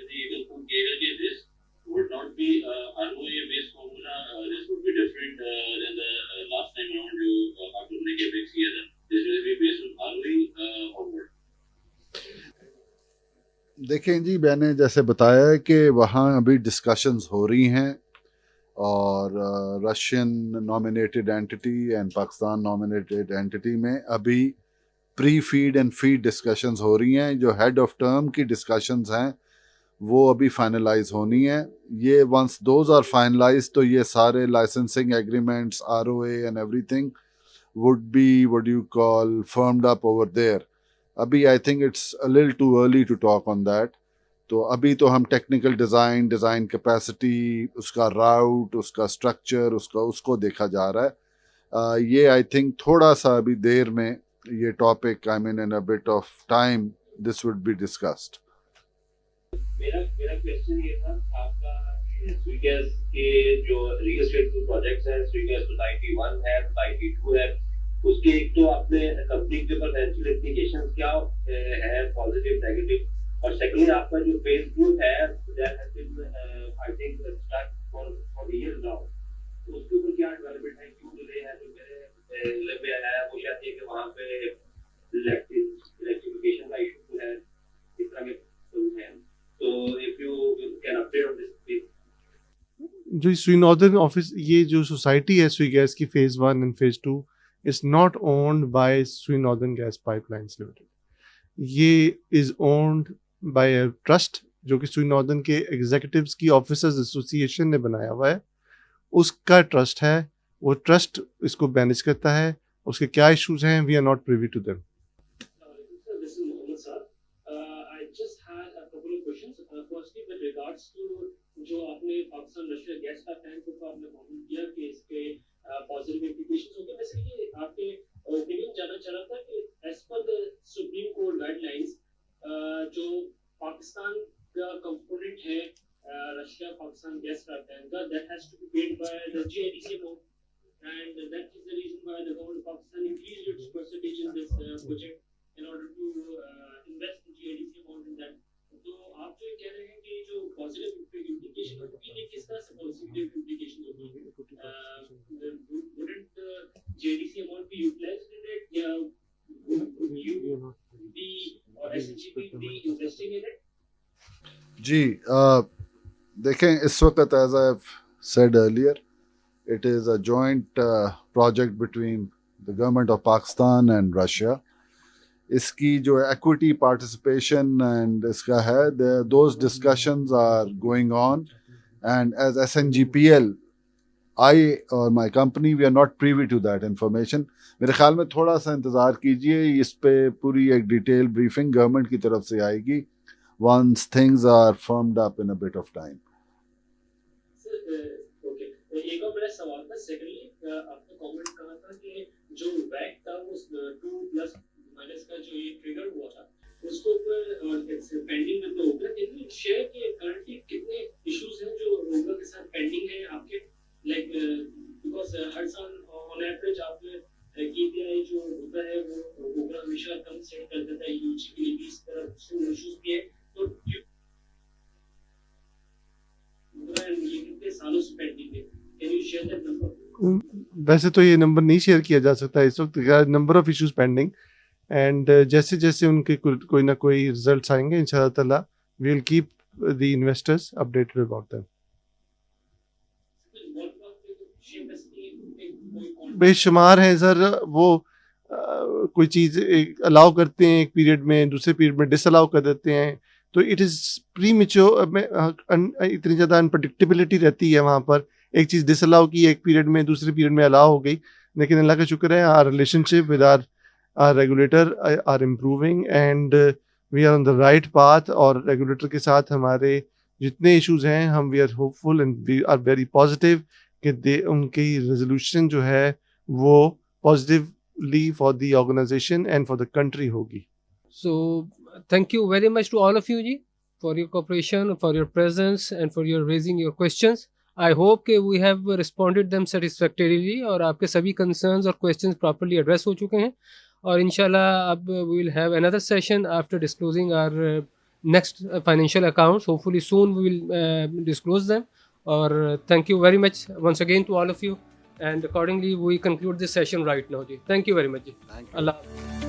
देखें जी, मैंने जैसे बताया है कि वहाँ अभी डिस्कशंस हो रही हैं और Russian nominated entity and Pakistan nominated entity में अभी pre feed and feed discussions हो रही हैं। जो हेड ऑफ टर्म की डिस्कशंस हैं वो अभी फाइनलाइज होनी है। ये वंस दोज आर फाइनलाइज तो ये सारे licensing agreements, ROA and everything would be what you call firmed up over there. अभी I think it's a little too early to talk on that. तो अभी तो हम टेक्निकल डिज़ाइन कैपेसिटी, उसका राउट, उसका स्ट्रक्चर, उसको देखा जा रहा है। ये आई थिंक थोड़ा सा अभी देर में ये topic, I mean in a bit of time this would be discussed. मेरा क्वेश्चन ये था आपका, स्वीगैस के जो रियल एस्टेट के प्रोजेक्ट्स हैं, स्वीगैस सोसाइटी 1 है, सोसाइटी 2 है, उसके एक तो आपने कंपनी के ऊपर फाइनेंशियल इम्प्लीकेशंस क्या है, पॉजिटिव, नेगेटिव, और सेकंडली आपका जो फेज 2 है that has been I think start for year now, तो उसके ऊपर क्या डेवलपमेंट है, क्यों डिले है? जो मेरे दिल में आया वो शायद ये कि वहां पे इलेक्ट्रिफिकेशन का इशू है, इस तरह के हैं, तो if you can update on this please. जो स्वी नॉर्दर्न ऑफिस, ये जो सोसाइटी है स्वी गैस की phase 1 and phase 2 is not owned by स्वी नॉर्दर्न गैस पाइपलाइंस लिमिटेड। ये is owned by a trust जो कि स्वी नॉर्दर्न के एग्जीक्यूटिव्स की ऑफिसर्स एसोसिएशन ने बनाया हुआ है, उसका ट्रस्ट है। वो ट्रस्ट इसको मैनेज करता है। उसके क्या इश्यूज हैं, we are not privy to them. जो आपने पाकिस्तान रशिया गैस पाइपलाइन को आपने कमेंट किया कि इसके पॉजिटिव इंप्लीकेशंस होंगे, वैसे ये आपके ओपिनियन जानना चाह रहा था कि as per the supreme court guidelines जो पाकिस्तान का कंपोनेंट है रशिया पाकिस्तान गैस पाइपलाइन का, that has to be paid by the GIDC amount, and that is the reason why the government of Pakistan increased its percentage in this project in order to invest GIDC amount in that. तो आप जो कह रहे हैं कि जो positive implication होगी, ये किस तरह से पॉजिटिव implication होगी? Wouldn't the JDC amount be utilized in it? Would you be or SNGP be investing in it? जी, देखें, इस वक्त as I have said earlier, it is a joint project between the government of Pakistan and Russia. इसकी जो equity participation and इसका है, those discussions are going on, and as SNGPL, I or my company, we are not privy to that information. मेरे ख्याल में थोड़ा सा इंतज़ार कीजिए, इस पे पूरी एक डिटेल ब्रीफिंग गवर्नमेंट की तरफ से आएगी once things are firmed up in a bit of time. Okay, एक और मेरा सवाल था। सेकेंडली आपने कमेंट कहा था कि जो वैट था वो 2+ माइनस का जो ये ट्रिगर हुआ था उसको ऊपर it's pending with the opener. Can you share कि करंटली कितने इश्यूज हैं जो ओपनर के साथ पेंडिंग है आपके, लाइक बिकॉज़ हर साल ऑन एवरेज आप KPI जो होता है वो ओपनर हमेशा कम सेट कर देता है, यूजी के लिए भी इस तरह से इश्यूज भी है, तो ये कितने सालों से पेंडिंग है? Can you share that number? वैसे तो ये नंबर नहीं शेयर किया जा सकता इस वक्त, number of issues pending, and जैसे जैसे उनके कोई ना कोई रिजल्ट्स आएंगे इंशाल्लाह ताला we will keep the investors updated about them. बेशुमार है सर, वो कोई चीज़ अलाउ करते हैं एक पीरियड में, दूसरे पीरियड में डिसअलाउ कर देते हैं, तो इट इज़ प्री मैच्योर में इतनी ज़्यादा अनप्रडिक्टेबिलिटी रहती है वहाँ पर। एक चीज़ डिसअलाउ की एक पीरियड में, दूसरे पीरियड में अलाउ हो गई, लेकिन अल्लाह का शुक्र है our relationship with our regulator are improving and we are on the right path. और रेगुलेटर के साथ हमारे जितने इश्यूज हैं, हम we are hopeful and we are very positive कि उनकी रेजोल्यूशन जो है वो positively for the organisation and for the country होगी। So thank you very much to all of you ji for your cooperation, for your presence and for your raising your questions. I hope कि we have responded them satisfactorily और आपके सभी concerns और questions properly address हो चुके हैं, और इंशाल्लाह अब we will have another session after disclosing our next financial accounts. Hopefully soon we will disclose them. और thank you very much once again to all of you, and accordingly we conclude this session right now ji. Thank you very much ji. Thank you. Allah.